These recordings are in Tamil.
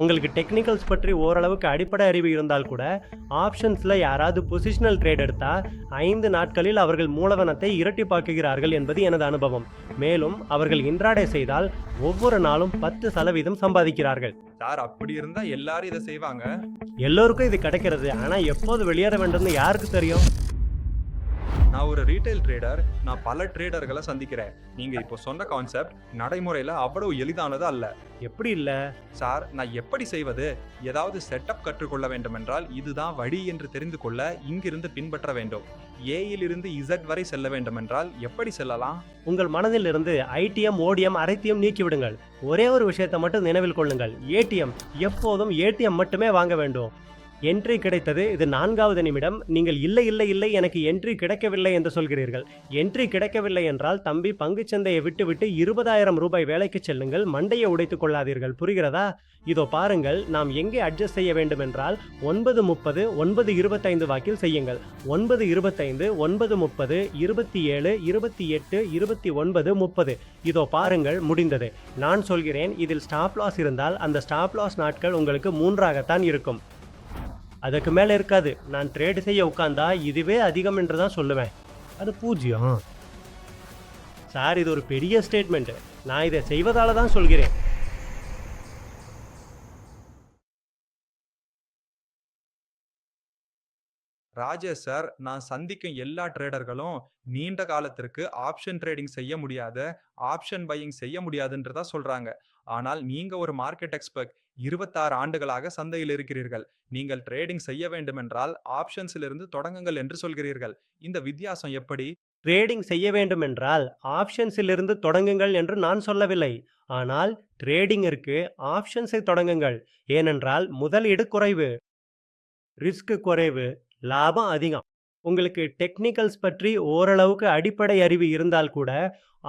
உங்களுக்கு டெக்னிக்கல்ஸ் பற்றி ஓரளவுக்கு அடிப்படை அறிவு இருந்தால் கூட ஆப்ஷன்ஸில் யாராவது பொசிஷனல் ட்ரேட் எடுத்தால் 5 நாட்களில் அவர்கள் மூலதனத்தை இரட்டிப்பாக்குகிறார்கள் என்பது எனது அனுபவம். மேலும் அவர்கள் இன்ட்ராடே செய்தால் ஒவ்வொரு நாளும் 10% சம்பாதிக்கிறார்கள். சார், அப்படி இருந்தா எல்லாரும் இதை செய்வாங்க. எல்லோருக்கும் இது கிடைக்கிறது, ஆனால் எப்போது வெளியேற வேண்டும்னு யாருக்கு தெரியும்? நான் ஒரு ரீட்டைல் ட்ரேடர். நான் பல ட்ரேடர்களை சந்திக்கிறேன். நீங்க இப்போ சொன்ன கான்செப்ட் நடைமுறையில அவ்வளவு எளிதானது அல்ல. எப்படி இல்லை? சார், நான் எப்படி செய்வது? ஏதாவது செட்டப் கற்றுக்கொள்ள வேண்டும் என்றால் இதுதான் வழி என்று தெரிந்து கொள்ள இங்கிருந்து பின்பற்ற வேண்டும். ஏயிலிருந்து இசட் வரை செல்ல வேண்டும் என்றால் எப்படி செல்லலாம்? உங்கள் மனதில் இருந்து ஐடிஎம் ஓடிஎம் அனைத்தையும் நீக்கிவிடுங்கள். ஒரே ஒரு விஷயத்தை மட்டும் நினைவில் கொள்ளுங்கள். ஏடிஎம். எப்போதும் ஏடிஎம் மட்டுமே வாங்க வேண்டும். என்ட்ரி கிடைத்தது. இது 4வது நிமிடம். நீங்கள் இல்லை இல்லை இல்லை எனக்கு என்ட்ரி கிடைக்கவில்லை என்று சொல்கிறீர்கள். என்ட்ரி கிடைக்கவில்லை என்றால் தம்பி பங்குச்சந்தையை விட்டுவிட்டு 20,000 ரூபாய் வேலைக்கு செல்லுங்கள். மண்டையை உடைத்துக் கொள்ளாதீர்கள். புரிகிறதா? இதோ பாருங்கள், நாம் எங்கே அட்ஜஸ்ட் செய்ய வேண்டும் என்றால் 9:30 9:25 வாக்கில் செய்யுங்கள். 9:25 9:30 27 28 29 30. இதோ பாருங்கள், முடிந்தது. நான் சொல்கிறேன், இதில் ஸ்டாப் லாஸ் இருந்தால் அந்த ஸ்டாப் லாஸ் நாட்கள் உங்களுக்கு 3ஆகத்தான் இருக்கும். அதுக்கு மேலே இருக்காது. நான் ட்ரேடு செய்ய உட்காந்தா இதுவே அதிகம் என்று தான் சொல்லுவேன். அது 0. சார், இது ஒரு பெரிய ஸ்டேட்மெண்ட். நான் இதை செய்வதால தான் சொல்கிறேன். ராஜேஷ் சார், நான் சந்திக்கும் எல்லா ட்ரேடர்களும் நீண்ட காலத்திற்கு ஆப்ஷன் ட்ரேடிங் செய்ய முடியாது, ஆப்ஷன் பையிங் செய்ய முடியாதுன்றதா சொல்றாங்க. ஆனால் நீங்க ஒரு மார்க்கெட் எக்ஸ்பர்ட். 26 ஆண்டுகளாக சந்தையில் இருக்கிறீர்கள். நீங்கள் ட்ரேடிங் செய்ய வேண்டுமென்றால் ஆப்ஷன்ஸிலிருந்து தொடங்குங்கள் என்று சொல்கிறீர்கள். இந்த வித்தியாசம் எப்படி? ட்ரேடிங் செய்ய வேண்டும் என்றால் ஆப்ஷன்ஸிலிருந்து தொடங்குங்கள் என்று நான் சொல்லவில்லை. ஆனால் ட்ரேடிங்கிற்கு ஆப்ஷன்ஸை தொடங்குங்கள். ஏனென்றால் முதலீடு குறைவு, ரிஸ்க் குறைவு, லாபம் அதிகம். உங்களுக்கு டெக்னிக்கல்ஸ் பற்றி ஓரளவுக்கு அடிப்படை அறிவு இருந்தால் கூட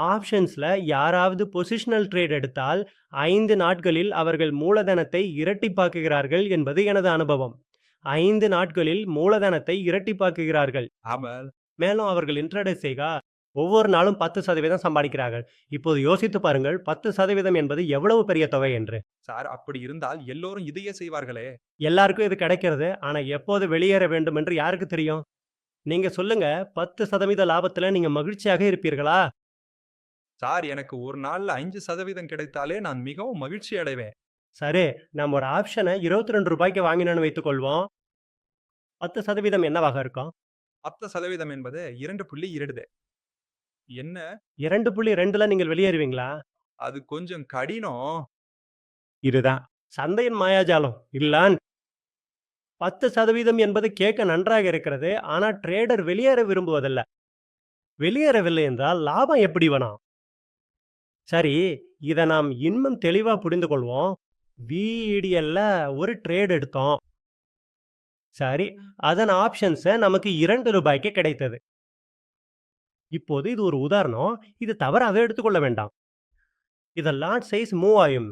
ஆப்ஷன்ஸில் யாராவது பொசிஷனல் ட்ரேட் எடுத்தால் 5 நாட்களில் அவர்கள் மூலதனத்தை இரட்டிப்பாக்குகிறார்கள் என்பது எனது அனுபவம். 5 நாட்களில் மூலதனத்தை இரட்டிப்பாக்குகிறார்கள். ஆமால். மேலும் அவர்கள் இன்ட்ராடே செய்க ஒவ்வொரு நாளும் 10% சம்பாதிக்கிறார்கள். இப்போது யோசித்து பாருங்கள், 10% என்பது எவ்வளவு பெரிய தொகை என்று. சார், அப்படி இருந்தால் எல்லோரும் இதையே செய்வார்களே. எல்லாருக்கும் இது கிடைக்கிறது, ஆனால் எப்போது வெளியேற வேண்டும் என்று யாருக்கு தெரியும்? நீங்க சொல்லுங்க, 10% லாபத்தில் நீங்க மகிழ்ச்சியாக இருப்பீர்களா? சார், எனக்கு ஒரு நாள்ல 5% கிடைத்தாலே நான் மிகவும் மகிழ்ச்சி அடைவேன். சரி, நம்ம ஒரு ஆப்ஷனை 22 ரூபாய்க்கு வாங்கினோன்னு வைத்துக்கொள்வோம். 10% என்னவாக இருக்கும்? 10% என்பது 2.2. என்ன? 2.2ல நீங்கள் வெளியேறுவீங்களா? அது கொஞ்சம் கடினம். இதுதான் சந்தையின் மாயாஜாலம் இல்லான். 10% என்பது கேட்க நன்றாக இருக்கிறது, ஆனால் ட்ரேடர் வெளியேற விரும்புவதில்ல. வெளியேறவில்லை என்றால் லாபம் எப்படி வேணும்? சரி, இதை நாம் இன்னும் தெளிவாக புரிந்து கொள்வோம். VEDLல ஒரு ட்ரேட் எடுத்தோம். சரி, அதன் ஆப்ஷன்ஸை நமக்கு 2 ரூபாய்க்கு கிடைத்தது. இப்போது இது ஒரு உதாரணம். இது தவறாக எடுத்துக்கொள்ள வேண்டாம். இதை லாட் சைஸ் மூவ் ஆகும்.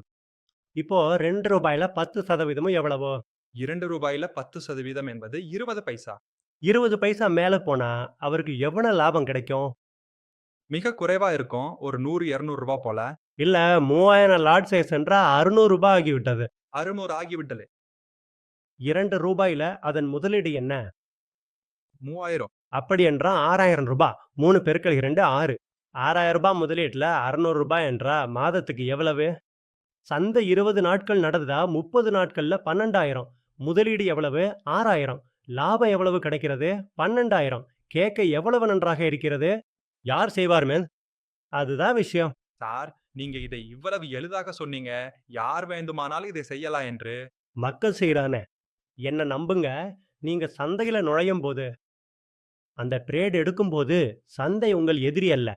இப்போ 2 ரூபாயில 10% எவ்வளவோ? 2 ரூபாயில 10% என்பது 20 பைசா. 20 பைசா மேலே போனா அவருக்கு எவ்வளவு லாபம் கிடைக்கும்? மிக குறைவா இருக்கும். ஒரு 100-200 ரூபாய் போல. இல்ல, 3000 லாட் சைஸ் என்றால் 600 ரூபாய் ஆகிவிட்டது. 600 ஆகிவிட்டது. 2 ரூபாயில அதன் முதலீடு என்ன? 3000. அப்படி என்றால் 6000 ரூபாய். 3 பெருக்கல் 2 6. 6000 ரூபாய் முதலீட்டில் 600 ரூபாய் என்றா மாதத்துக்கு எவ்வளவு? சந்தை 20 நாட்கள் நடந்ததா 30 நாட்கள்ல 12,000. முதலீடு எவ்வளவு? 6000. லாபம் எவ்வளவு கிடைக்கிறது? 12,000. கேட்க எவ்வளவு நன்றாக இருக்கிறது. யார் செய்வார் மேன்? அதுதான் விஷயம். சார், நீங்க இதை இவ்வளவு எளிதாக சொன்னீங்க. யார் வேண்டுமானாலும் இதை செய்யலாம் என்று. மக்கள் செய்கிறானே. என்ன நம்புங்க, நீங்க சந்தையில நுழையும் போது, அந்த ட்ரேட் எடுக்கும்போது சந்தை உங்கள் எதிரி அல்ல.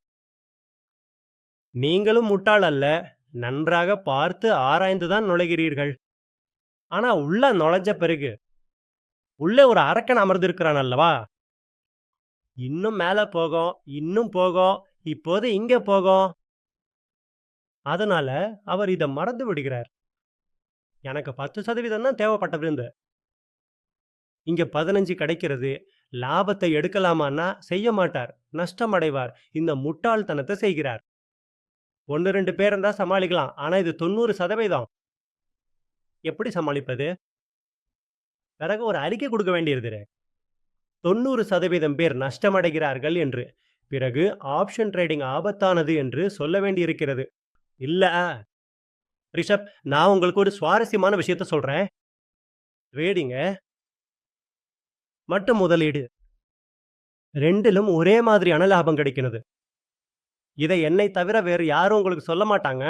நீங்களும் முட்டாள் அல்ல. நன்றாக பார்த்து ஆராய்ந்து தான் நுழைகிறீர்கள். ஆனா உள்ள நுழைஞ்ச பிறகு உள்ளே ஒரு அரக்கன் அமர்ந்திருக்கிறான் அல்லவா? இன்னும் மேல போகும், இன்னும் போகும், இப்போது இங்க போகும். அதனால அவர் இதை மறந்து விடுகிறார். எனக்கு 10% தான் தேவைப்பட்டது. இங்க 15 கிடைக்கிறது. லாபத்தை எடுக்கலாமான்னா செய்ய மாட்டார், நஷ்டம் அடைவார். இந்த முட்டாள்தனத்தை செய்கிறார். 1-2 பேர் இருந்தா சமாளிக்கலாம், ஆனா இது 90%. எப்படி சமாளிப்பது? பிறகு ஒரு அறிக்கை கொடுக்க வேண்டியிருது. 90% பேர் நஷ்டமடைகிறார்கள் என்று. பிறகு ஆப்ஷன் ட்ரேடிங் ஆபத்தானது என்று சொல்ல வேண்டியிருக்கிறது. இல்ல ரிஷப், நான் உங்களுக்கு ஒரு சுவாரஸ்யமான விஷயத்த சொல்றேன். ட்ரேடிங்க மற்றும் முதலீடு 2லும் ஒரே மாதிரியான லாபம் கிடைக்கிறது. இதை என்னை தவிர வேறு யாரும் உங்களுக்கு சொல்ல மாட்டாங்க.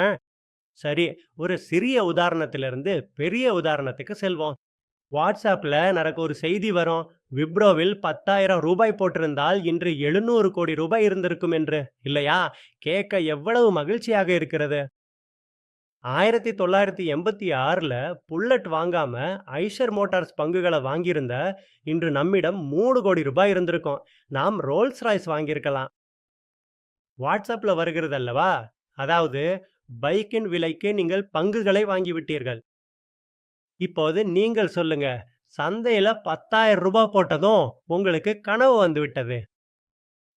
சரி, ஒரு சிறிய உதாரணத்திலிருந்து பெரிய உதாரணத்துக்கு செல்வோம். வாட்ஸ்அப்ல எனக்கு ஒரு செய்தி வரும். விப்ரோவில் ரூ. 10,000 போட்டிருந்தால் இன்று 700 கோடி ரூபாய் இருந்திருக்கும் என்று. இல்லையா? கேட்க எவ்வளவு மகிழ்ச்சியாக இருக்கிறது. 1986ல புல்லட் வாங்காம ஐஷர் மோட்டார்ஸ் பங்குகளை வாங்கியிருந்த இன்று நம்மிடம் 3 கோடி ரூபாய் இருந்திருக்கும். நாம் ரோல்ஸ் ராய்ஸ் வாங்கியிருக்கலாம். வாட்ஸ்அப்ல வருகிறது அல்லவா? அதாவது பைக்கின் விலைக்கு நீங்கள் பங்குகளை வாங்கிவிட்டீர்கள். இப்போது நீங்கள் சொல்லுங்க. சந்தையில ரூ. 10,000 போட்டதும் உங்களுக்கு கனவு வந்து விட்டது.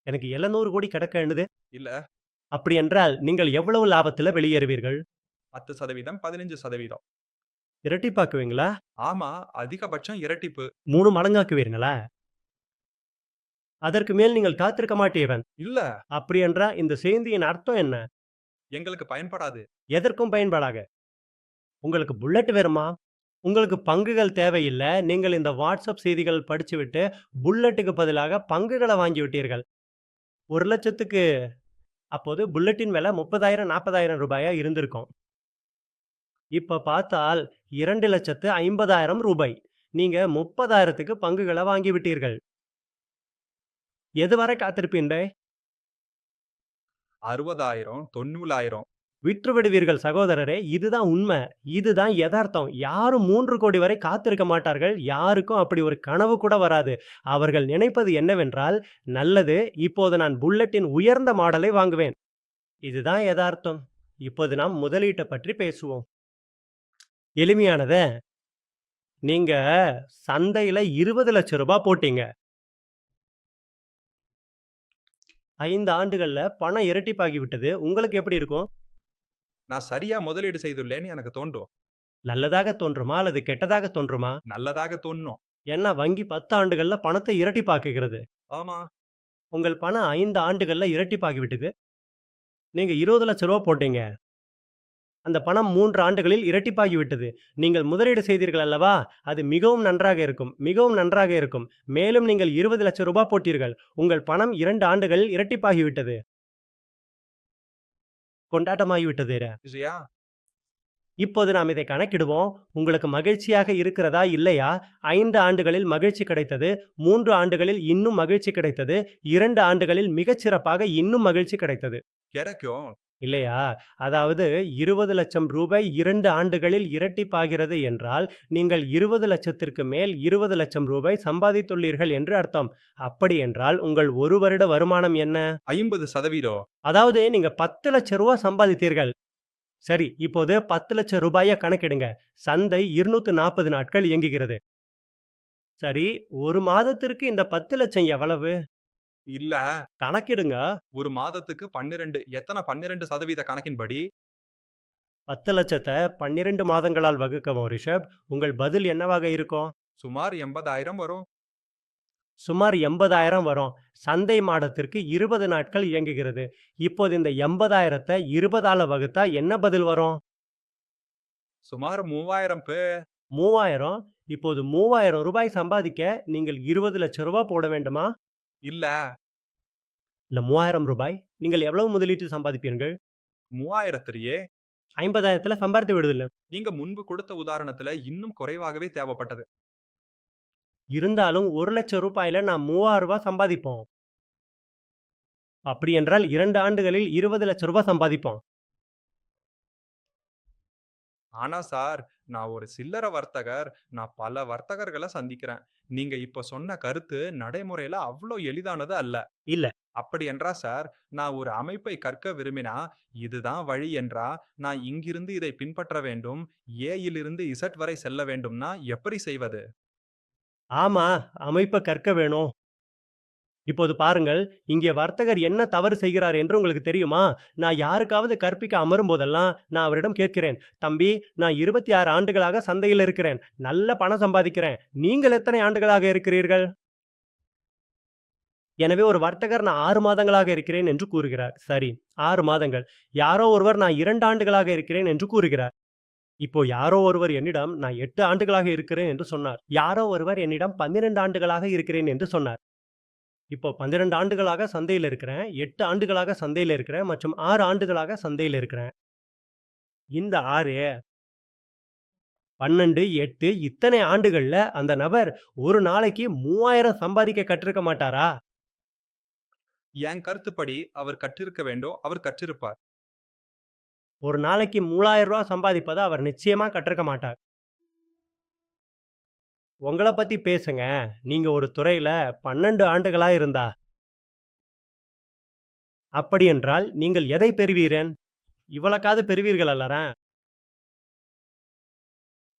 எனக்கு 700 கோடி கிடைக்க எண்ணுது. இல்ல அப்படி என்றால் நீங்கள் எவ்வளவு லாபத்துல வெளியேறுவீர்கள்? 10%, 15%. இரட்டிப்பாக்குவீங்களா? ஆமா, அதிகபட்சம் இரட்டிப்பு. 3 மடங்காக்குவீர்களா? அதற்கு மேல் நீங்கள் காத்திருக்க மாட்டீர்கள். இல்ல, அப்படி என்றா இந்த செய்தியின் அர்த்தம் என்ன? எங்களுக்கு பயன்படாது. எதற்கும் பயன்படாக. உங்களுக்கு புல்லட் வேணுமா? உங்களுக்கு பங்குகள் தேவையில்ல. நீங்கள் இந்த வாட்ஸ்அப் செய்திகள் படிச்சுவிட்டு புல்லட்டுக்கு பதிலாக பங்குகள வாங்கி விட்டீர்கள். 1,00,000க்கு அப்போது புல்லட்டின் விலை 30,000 40,000 ரூபாயா இருந்திருக்கும். இப்ப பார்த்தால் 2,50,000 ரூபாய். நீங்க 30,000க்கு பங்குகள வாங்கி விட்டீர்கள். எதுவரை காத்திருப்பீர்கள்? 60,000, 90,000. விற்று விடுவீர்கள் சகோதரரே. இதுதான் உண்மை. இதுதான் எதார்த்தம். யாரும் 3 கோடி வரை காத்திருக்க மாட்டார்கள். யாருக்கும் அப்படி ஒரு கனவு கூட வராது. அவர்கள் நினைப்பது என்னவென்றால், நல்லது, இப்போது நான் புல்லட்டின் உயர்ந்த மாடலை வாங்குவேன். இதுதான் எதார்த்தம். இப்போது நாம் முதலீட்ட பற்றி பேசுவோம். எளிமையானதே. நீங்க சந்தையில ரூ. 20,00,000 போட்டீங்க. 5 ஆண்டுகள்ல பணம் இரட்டிப்பாகி விட்டது. உங்களுக்கு எப்படி இருக்கும்? நான் சரியா முதலீடு செய்துள்ளேன்னு எனக்கு தோன்றும். நல்லதாக தோன்றுமா? அல்லது கெட்டதாக தோன்றுமா? நல்லதாக தோன்றும். ஏன்னா வங்கி 10 ஆண்டுகள்ல பணத்தை இரட்டிப்பாக்குகிறது. ஆமா. உங்கள் பணம் 5 ஆண்டுகள்ல இரட்டிப்பாகி விட்டது. நீங்க ரூ. 20,00,000 போட்டீங்க. அந்த பணம் 3 ஆண்டுகளில் இரட்டிப்பாகி விட்டது. நீங்கள் முதலீடு செய்தீர்கள் அல்லவா? அது மிகவும் நன்றாக இருக்கும். மிகவும் நன்றாக இருக்கும். மேலும் நீங்கள் ரூ. 20,00,000 போட்டீர்கள். உங்கள் பணம் 2 ஆண்டுகளில் இரட்டிப்பாகி விட்டது. கொண்டாட்டமாகி விட்டது. இல்லையா? இப்போது நாம் இதை கணக்கிடுவோம். உங்களுக்கு மகிழ்ச்சியாக இருக்கிறதா? இல்லையா? 5 ஆண்டுகளில் மகிழ்ச்சி கிடைத்தது. 3 ஆண்டுகளில் இன்னும் மகிழ்ச்சி கிடைத்தது. 2 ஆண்டுகளில் மிகச் சிறப்பாக இன்னும் மகிழ்ச்சி கிடைத்தது. கிடைக்கும். இல்லையா? அதாவது ரூ. 20,00,000 2 ஆண்டுகளில் இரட்டிப்பாகிறது என்றால், நீங்கள் 20,00,000ற்கு மேல் ரூ. 20,00,000 சம்பாதித்துள்ளீர்கள் என்று அர்த்தம். அப்படி என்றால் உங்கள் 1 வருட வருமானம் என்ன? 50%. அதாவது நீங்க ரூ. 10,00,000 சம்பாதித்தீர்கள். சரி, இப்போது ரூ. 10,00,000 கணக்கிடுங்க. சந்தை 240 நாட்கள் இயங்குகிறது. சரி, 1 மாதத்திற்கு இந்த 10,00,000 எவ்வளவு? இல்ல, கணக்கிடுங்க. ஒரு மாதத்துக்கு 12. எத்தன 12% கணக்கின்படி? 10,00,000த்த 12 மாதங்களால் வகுக்கவும் ரிஷப். உங்கள் பதில் என்னவாக இருக்கும்? சுமார் 80,000 வரும். சுமார் 80,000 வரும். சந்தை மாதத்திற்கு 20 நாட்கள் இயங்குகிறது. இப்போது இந்த 80,000த்த 20ஆல வகுத்தா என்ன பதில் வரும்? சுமார் 3,000 பே. 3,000. இப்போது ரூ. 3,000 சம்பாதிக்க நீங்கள் ரூ. 20,00,000 போட வேண்டுமா? இல்ல, இல்ல ரூ. 3,000. நீங்கள் எவ்வளவு முதலீட்டில் சம்பாதிப்பீர்கள்? 3,000த்திலேயே 50,000த்துல சம்பாதித்து விடுதில்ல. நீங்க முன்பு கொடுத்த உதாரணத்துல இன்னும் குறைவாகவே தேவைப்பட்டது. இருந்தாலும் ரூ. 1,00,000ல நாம் ரூ. 3,000 சம்பாதிப்போம். அப்படி என்றால் 2 ஆண்டுகளில் ரூ. 20,00,000 சம்பாதிப்போம். ஆனா சார், நான் ஒரு சில்லறை வர்த்தகர். நான் பல வர்த்தகர்கள சந்திக்கிறேன். நீங்க இப்ப சொன்ன கருத்து நடைமுறையில அவ்ளோ எளிதானது அல்ல. இல்ல. அப்படி என்றா சார், நான் ஒரு அமைப்பை கற்க விரும்பினா, இதுதான் வழி என்றா, நான் இங்கிருந்து இதை பின்பற்ற வேண்டும், ஏயிலிருந்து இசட் வரை செல்ல வேண்டும்னா எப்படி செய்வது? ஆமா, அமைப்ப கற்க வேணும். இப்போது பாருங்கள், இங்கே வர்த்தகர் என்ன தவறு செய்கிறார் என்று உங்களுக்கு தெரியுமா? நான் யாருக்காவது கற்பிக்க அமரும் போதெல்லாம், நான் அவரிடம் கேட்கிறேன், "தம்பி, நான் 26 ஆண்டுகளாக சந்தையில் இருக்கிறேன். நல்ல பணம் சம்பாதிக்கிறேன். நீங்கள் எத்தனை ஆண்டுகளாக இருக்கிறீர்கள்?" எனவே ஒரு வர்த்தகர் நான் 6 மாதங்களாக இருக்கிறேன் என்று கூறுகிறார். சரி, 6 மாதங்கள். யாரோ ஒருவர் நான் 2 ஆண்டுகளாக இருக்கிறேன் என்று கூறுகிறார். இப்போ யாரோ ஒருவர் என்னிடம் நான் 8 ஆண்டுகளாக இருக்கிறேன் என்று சொன்னார். யாரோ ஒருவர் என்னிடம் 12 ஆண்டுகளாக இருக்கிறேன் என்று சொன்னார். இப்போ 12 ஆண்டுகளாக சந்தையில இருக்கிறேன், 8 ஆண்டுகளாக சந்தையில இருக்கிறேன் மற்றும் 6 ஆண்டுகளாக சந்தையில இருக்கிறேன். இந்த 6, 12, 8 இத்தனை ஆண்டுகள்ல அந்த நபர் ஒரு நாளைக்கு 3000 சம்பாதிக்க கற்றிருக்க மாட்டாரா? என் கருத்துப்படி அவர் கற்றிருக்க வேண்டும். அவர் கற்றிருப்பார். ஒரு நாளைக்கு ரூ. 3000 சம்பாதிப்பத அவர் நிச்சயமா கற்றிருக்க மாட்டார். உங்கள பத்தி பேசுங்க. நீங்க ஒரு துறையில 12 ஆண்டுகளா இருந்தா, அப்படியென்றால் நீங்கள் எதை பெறுவீரன்? இவ்வளக்காவது பெறுவீர்கள் அல்லறா?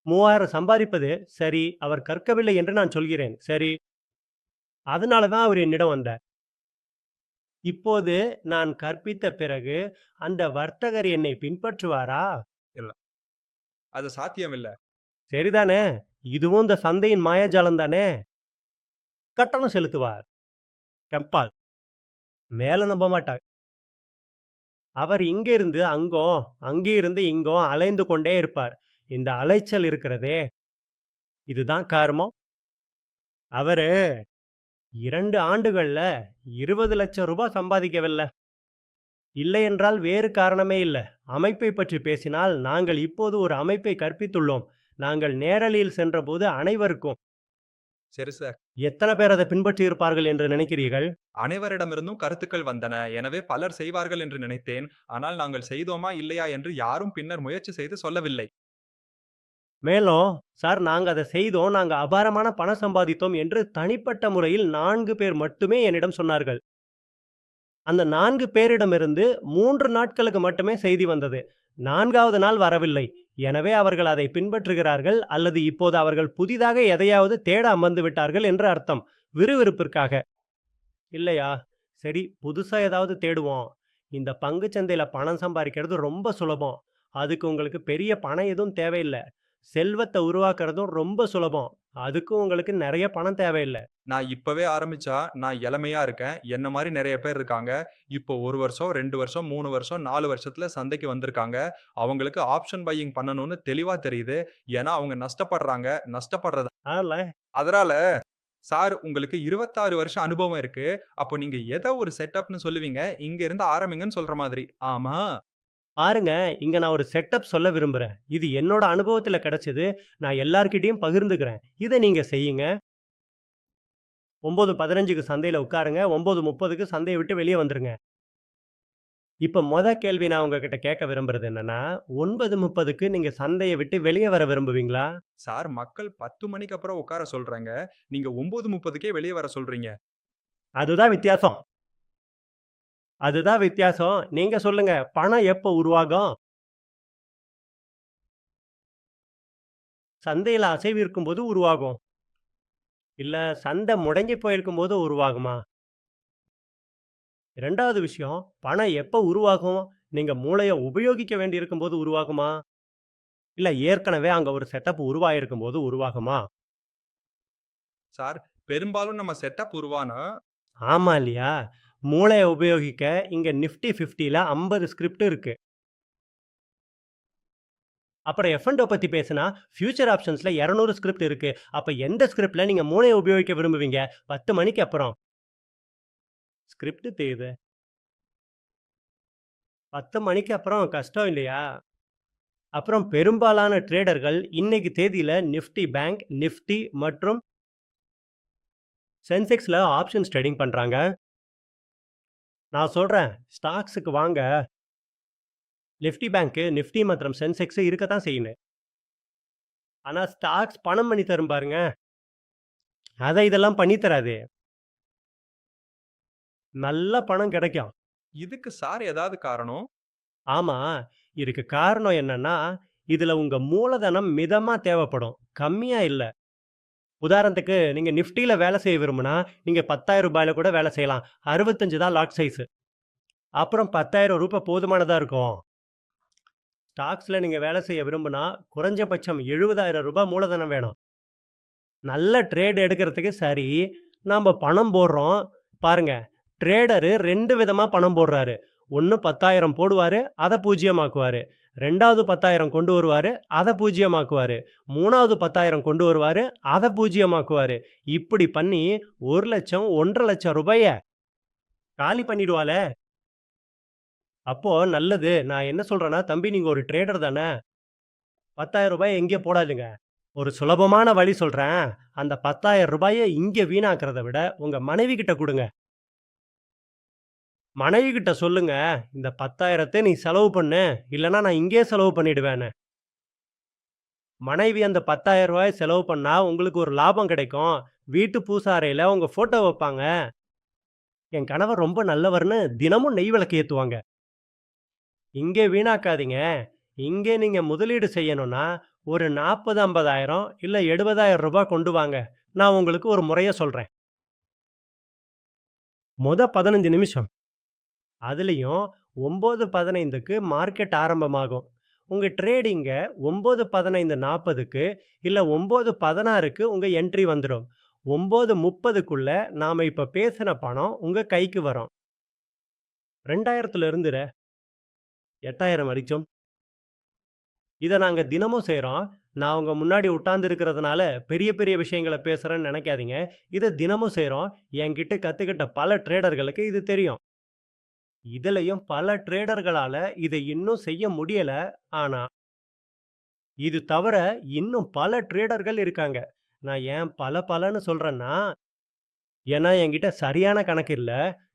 3000 சம்பாதிப்பது சரி, அவர் கற்கவில்லை என்று நான் சொல்கிறேன். சரி, அதனால தான் அவர் என்னிடம் வந்தார். இப்போது நான் கற்பித்த பிறகு, அந்த வர்த்தகர் என்னை பின்பற்றுவாரா? இல்ல. அது சாத்தியமில்ல. சரிதானே! இதுவும் இந்த சந்தையின் மாயாஜாலம் தானே! கட்டணம் செலுத்துவார். கெப்பால். மேல நம்ப மாட்டார். அவர் இங்கிருந்து அங்கும், அங்கிருந்து இங்கும் அலைந்து கொண்டே இருப்பார். இந்த அலைச்சல் இருக்கிறதே, இதுதான் காரணம். அவரு 2 ஆண்டுகள்ல ரூ. 20,00,000 சம்பாதிக்கவில்ல. இல்லையென்றால் வேறு காரணமே இல்ல. அமைப்பைப் பற்றி பேசினால், நாங்கள் இப்போது ஒரு அமைப்பை கற்பித்துள்ளோம். நாங்கள் நேரலையில் சென்றபோது அனைவருக்கும் சரி சார். எத்தன பேர் அதை பின்பற்றியிருப்பார்கள் என்று நினைக்கிறீர்கள்? அனைவரிடமிருந்தும் கருத்துக்கள் வந்தன. எனவே பலர் செய்வார்கள் என்று நினைத்தேன். ஆனால் நாங்கள் செய்தோமா இல்லையா என்று யாரும் பின்னர் முயற்சி செய்து சொல்லவில்லை. மேலும், "சார் நாங்க அத செய்தோம். நாங்க அபாரமான பணம் சம்பாதித்தோம்" என்று தனிப்பட்ட முறையில் 4 பேர் மட்டுமே என்னிடம் சொன்னார்கள். அந்த 4 பேரிடமிருந்து 3 நாட்களுக்கு மட்டுமே செய்தி வந்தது. 4வது நாள் வரவில்லை. எனவே அவர்கள் அதை பின்பற்றுகிறார்கள் அல்லது இப்போது அவர்கள் புதிதாக எதையாவது தேட அமர்ந்து விட்டார்கள் என்று அர்த்தம். விறுவிறுப்பிற்காக. இல்லையா? சரி, புதுசா ஏதாவது தேடுவோம். இந்த பங்குச் சந்தையில பணம் சம்பாரிக்கிறது ரொம்ப சுலபம். அதுக்கு உங்களுக்கு பெரிய பணம் எதுவும் தேவையில்ல. செல்வத்த உருவாக்குறதும் ரொம்ப சுலபம். அதுக்கும் உங்களுக்கு நெறைய பணம் தேவையில்ல. நான் இப்பவே ஆரம்பிச்சா, நான் இளமையா இருக்கேன். என்ன மாரி நெறைய பேர் இருக்காங்க. இப்போ 1 வருஷம், 2 வருஷம், 3 வருஷம், 4 வருஷத்துல சந்தைக்கு வந்திருக்காங்க. அவங்களுக்கு ஆப்ஷன் பையிங் பண்ணணும்னு தெளிவா தெரியுது. ஏன்னா அவங்க நஷ்டப்படுறாங்க. நஷ்டப்படுறது அதனால அதனால சார் உங்களுக்கு 26 வருஷம் அனுபவம் இருக்கு. அப்போ நீங்க எத ஒரு செட்டப்ன்னு சொல்லுவீங்க? இங்க இருந்து ஆரம்பிங்கன்னு சொல்ற மாதிரி. ஆமா. பாருங்க, இங்க நான் ஒரு செட்டப் சொல்ல விரும்புறேன். இது என்னோட அனுபவத்துல கிடைச்சது. நான் எல்லார்கிட்டயும் பகிர்ந்துக்கிறேன். இத நீங்க செய்யுங்க. 9:15க்கு சந்தையில உட்காருங்க. 9:30க்கு சந்தைய விட்டு வெளிய வந்துருங்க. இப்ப கேள்வி நான் உங்ககிட்ட கேட்க விரும்புறது என்னன்னா, 9:30க்கு நீங்க சந்தைய விட்டு வெளிய வர விரும்புவீங்களா? சார் மக்கள் 10 மணிக்கு அப்புறம் உட்கார சொல்றாங்க. நீங்க 9:30க்கே வெளிய வர சொல்றீங்க. அதுதான் வித்தியாசம். அதுதான் வித்தியாசம். நீங்க சொல்லுங்க. பணம் எப்ப உருவாகும்? சந்தையில அசைவு இருக்கும்போது உருவாகும். இல்ல சந்தை முடங்கி போயிருக்கும்போது உருவாகுமா? 2வது விஷயம், பணம் எப்ப உருவாகும்? நீங்க மூளைய உபயோகிக்க வேண்டியிருக்கும்போது உருவாகுமா? இல்ல ஏற்கனவே அங்க ஒரு செட்டப் உருவாயிருக்கும்போது உருவாகுமா? சார் பெரும்பாலும் நம்ம செட்டப் உருவானா ஆமா இல்லையா? மூளைய உபயோகிக்க இங்க நிஃப்டி 50ல 50 ஸ்கிரிப்ட் இருக்கு. அப்புறம் எஃப்&ஓ பத்தி பேசுனா, ஃபியூச்சர் ஆப்ஷன்ஸ்ல 200 ஸ்கிரிப்ட் இருக்கு. அப்ப எந்த ஸ்கிரிப்ட்ல நீங்க மூளைய உபயோகிக்க விரும்புவீங்க? 10 மணிக்கு அப்புறம். ஸ்கிரிப்ட் தேயுது. 10 மணிக்கு அப்புறம் கஷ்டம் இல்லையா? அப்புறம் பெரும்பாலான ட்ரேடர்கள் இன்னைக்கு தேதியில நிஃப்டி பேங்க், நிஃப்டி மற்றும் சென்செக்ஸ்ல ஆப்ஷன்ஸ் ட்ரேடிங் பண்றாங்க. நான் சொல்றேன், ஸ்டாக்ஸுக்கு வாங்க. நிஃப்டி பேங்க், நிஃப்டி மற்றும் சென்செக்ஸ் இருக்கத்தான் செய்யுது. ஆனா ஸ்டாக்ஸ் பணம் பண்ணி தரும் பாருங்க. அத இதெல்லாம் பண்ணி தராது. நல்ல பணம் கிடைக்கும். இதுக்கு சார் ஏதாவது காரணம்? ஆமா. இதுக்கு காரணம் என்னன்னா, இதுல உங்க மூலதனம் மிதமா தேவைப்படும். கம்மியா இல்ல. உதாரணத்துக்கு நீங்க நிஃப்டில வேலை செய்ய விரும்புனா, நீங்க ரூ. 10,000 கூட வேலை செய்யலாம். 65 தான் லாட் சைஸ். அப்புறம் ரூ. 10,000 போதுமானதா இருக்கும். ஸ்டாக்ஸ்ல நீங்க வேலை செய்ய விரும்புனா, குறைஞ்சபட்சம் ரூ. 70,000 மூலதனம் வேணும். நல்ல ட்ரேட் எடுக்கிறதுக்கு சரி, நாம பணம் போடுறோம். பாருங்க, ட்ரேடரு 2 விதமா பணம் போடுறாரு. ஒண்ணு 10,000 போடுவாரு, அத பூஜ்ஜியமாக்குவாரு. 2வது 10,000 கொண்டு வருவாரு, அத பூஜ்ஜியமாக்குவாரு. 3வது 10,000 கொண்டு வருவாரு, அத பூஜ்ஜியமாக்குவாரு. இப்படி பண்ணி 1,00,000 1,50,000 காலி பண்ணிடுவாளே! அப்போ நல்லது. நான் என்ன சொல்றேன்னா, தம்பி நீங்க ஒரு ட்ரேடர் தானே! ரூ. 10,000 எங்கேயும் போடாதீங்க. ஒரு சுலபமான வழி சொல்றேன். அந்த ரூ. 10,000 இங்க வீணாக்குறத விட, உங்க மனைவி கிட்ட குடுங்க. மனைவி கிட்ட சொல்லுங்க, இந்த 10,000 நீ செலவு பண்ணு. இல்லன்னா நான் இங்கேயே செலவு பண்ணிடுவேன்னு. மனைவி அந்த ரூ. 10,000 செலவு பண்ணா, உங்களுக்கு ஒரு லாபம் கிடைக்கும். வீட்டு பூசாரையில உங்க ஃபோட்டோ வைப்பாங்க. என் கணவர் ரொம்ப நல்லவர்ன்னு தினமும் நெய் விளக்கு ஏத்துவாங்க. இங்கே வீணாக்காதீங்க. இங்கே நீங்க முதலீடு செய்யணும்னா, ஒரு 40, 50,000 இல்ல ரூ. 70,000 கொண்டு வாங்க. நான் உங்களுக்கு ஒரு முறைய சொல்றேன். மொத 15 நிமிஷம். அதுலயும் 9:15க்கு மார்க்கெட் ஆரம்பமாகும். உங்க ட்ரேடிங்க 9:15:40க்கு இல்ல 9:16க்கு உங்க என்ட்ரி வந்துடும். 9:30க்குள்ள நாம இப்ப பேசின பணம் உங்க கைக்கு வரும். 2000ல இருந்து 8,000 வரைக்கும். இத நாங்க தினமும் செய்றோம். நான் உங்க முன்னாடி உட்கார்ந்து இருக்கிறதுனால பெரிய பெரிய விஷயங்கள பேசுறேன்னு நெனைக்காதீங்க. இத தினமும் செய்றோம். என்கிட்ட கத்துக்கிட்ட பல ட்ரேடர்களுக்கு இது தெரியும். இதுலயும் பல ட்ரேடர்களால இத இன்னும் செய்ய முடியல. ஆனா, இது தவிர இன்னும் பல ட்ரேடர்கள் இருக்காங்க. நான் ஏன் பலன்னு சொல்றேன்னா, ஏன்னா என்கிட்ட சரியான கணக்கு இல்ல.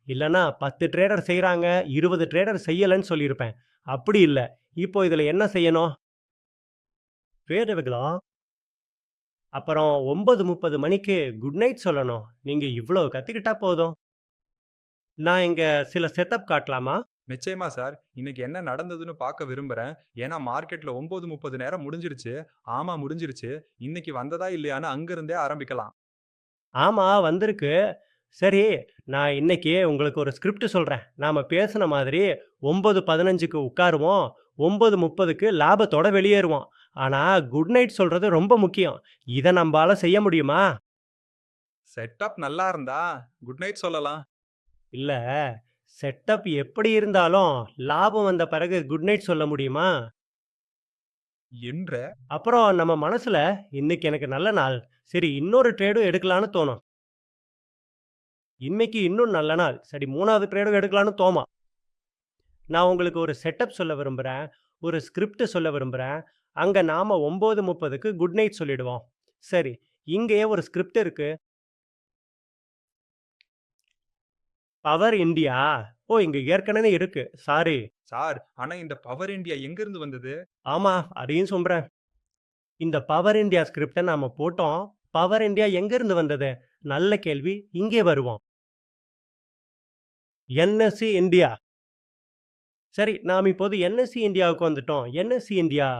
இல்லன்னா 10 ட்ரேடர் செய்றாங்க, 20 ட்ரேடர் செய்யலன்னு சொல்லியிருப்பேன். அப்படி இல்ல. இப்போ இதுல என்ன செய்யணும்? ட்ரேடர்களா அப்புறம் 9:30 மணிக்கு குட் நைட் சொல்லணும். நீங்க இவ்ளோ கத்துக்கிட்டா போதும். நான் இங்க சில செட்டப் காட்டலாமா? நிச்சயமா சார். இன்னைக்கு என்ன நடந்ததுன்னு பார்க்க விரும்புறேன். ஏன்னா மார்க்கெட்ல 9:30 நேரம் முடிஞ்சிருச்சு. ஆமா முடிஞ்சிருச்சு. இன்னைக்கு வந்ததா இல்லையான்னு அங்கிருந்தே ஆரம்பிக்கலாம். ஆமா, வந்திருக்கு. சரி, நான் இன்னைக்கு உங்களுக்கு ஒரு ஸ்கிரிப்ட் சொல்றேன். நாம பேசுன மாதிரி 9:15க்கு உட்காருவோம். 9:30க்கு லாபத்தோட வெளியேறுவோம். ஆனா, குட் நைட் சொல்றது ரொம்ப முக்கியம். இத நம்பால செய்ய முடியுமா? செட்டப் நல்லா இருந்தா குட் நைட் சொல்லலாம். இல்ல. செட்டப் எப்படி இருந்தாலும், லாபம் வந்த பிறகு குட் நைட் சொல்ல முடியுமா? என்ற அப்புறம் நம்ம மனசுல, இன்னைக்கு எனக்கு நல்ல நாள். சரி இன்னொரு ட்ரேடும் எடுக்கலான்னு தோணும். இன்னைக்கு இன்னும் நல்ல நாள். சரி 3வது ட்ரேடும் எடுக்கலான்னு தோணும். நான் உங்களுக்கு ஒரு செட்டப் சொல்ல விரும்புறேன். ஒரு ஸ்கிரிப்ட் சொல்ல விரும்புறேன். அங்க நாம 9:30க்கு குட் நைட் சொல்லிடுவோம். சரி, இங்கேயே ஒரு ஸ்கிரிப்ட் இருக்கு. Power India. ஓ! இங்க ஏற்கனவே இருக்கு. சாரி. சார், ஆனா இந்த பவர் இண்டியா எங்கிருந்து வந்தது? ஆமா, அதையும் சொல்றேன். இந்த பவர் இந்தியா ஸ்கிரிப்ட்ட நாம போட்டோம். பவர் இந்தியா எங்கிருந்து வந்தது? நல்ல கேள்வி. இங்கே வருவோம். NSC India. சரி, நாம் இப்போது என்எஸ்சி இந்தியாவுக்கு வந்துட்டோம். NSC India.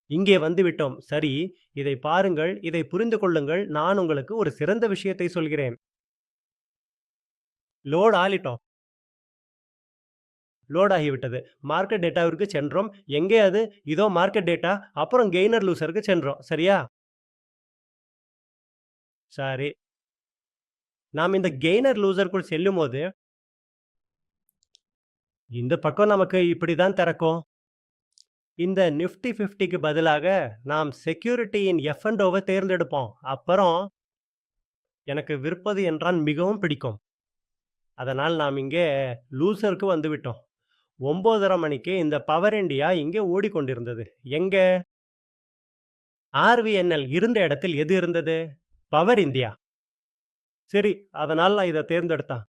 இங்கே வந்துவிட்டோம். சரி, இதை பாருங்கள். இதை புரிந்து கொள்ளுங்கள். நான் உங்களுக்கு ஒரு சிறந்த விஷயத்தை சொல்கிறேன். லோட் ஆலிட்டோம். லோட் ஆகிவிட்டது. மார்க்கெட் டேட்டாவிற்கு சென்றோம். எங்கே அது? இதோ மார்க்கெட் டேட்டா. அப்புறம் கெய்னர் லூசருக்கு சென்றோம். சரியா? சரி. நாம் இந்த கெய்னர் லூசருக்குள் செல்லும்போது, இந்த பக்கம் நமக்கு இப்படிதான் திறக்கும். இந்த நிஃப்டி 50க்கு பதிலாக நாம் செக்யூரிட்டியின் எஃப்&ஓவை தேர்ந்தெடுப்போம். அப்புறம் எனக்கு விற்பது என்றால் மிகவும் பிடிக்கும். அதனால் நாம் இங்கே லூசருக்கு வந்துவிட்டோம். 9:30 மணிக்கு இந்த பவர் இண்டியா இங்கே ஓடிக்கொண்டிருந்தது. எங்க? ஆர்விஎன்எல் இருந்த இடத்தில் எது இருந்தது? Power India. சரி, அதனால் நான் இத தேர்ந்தெடுத்தேன்.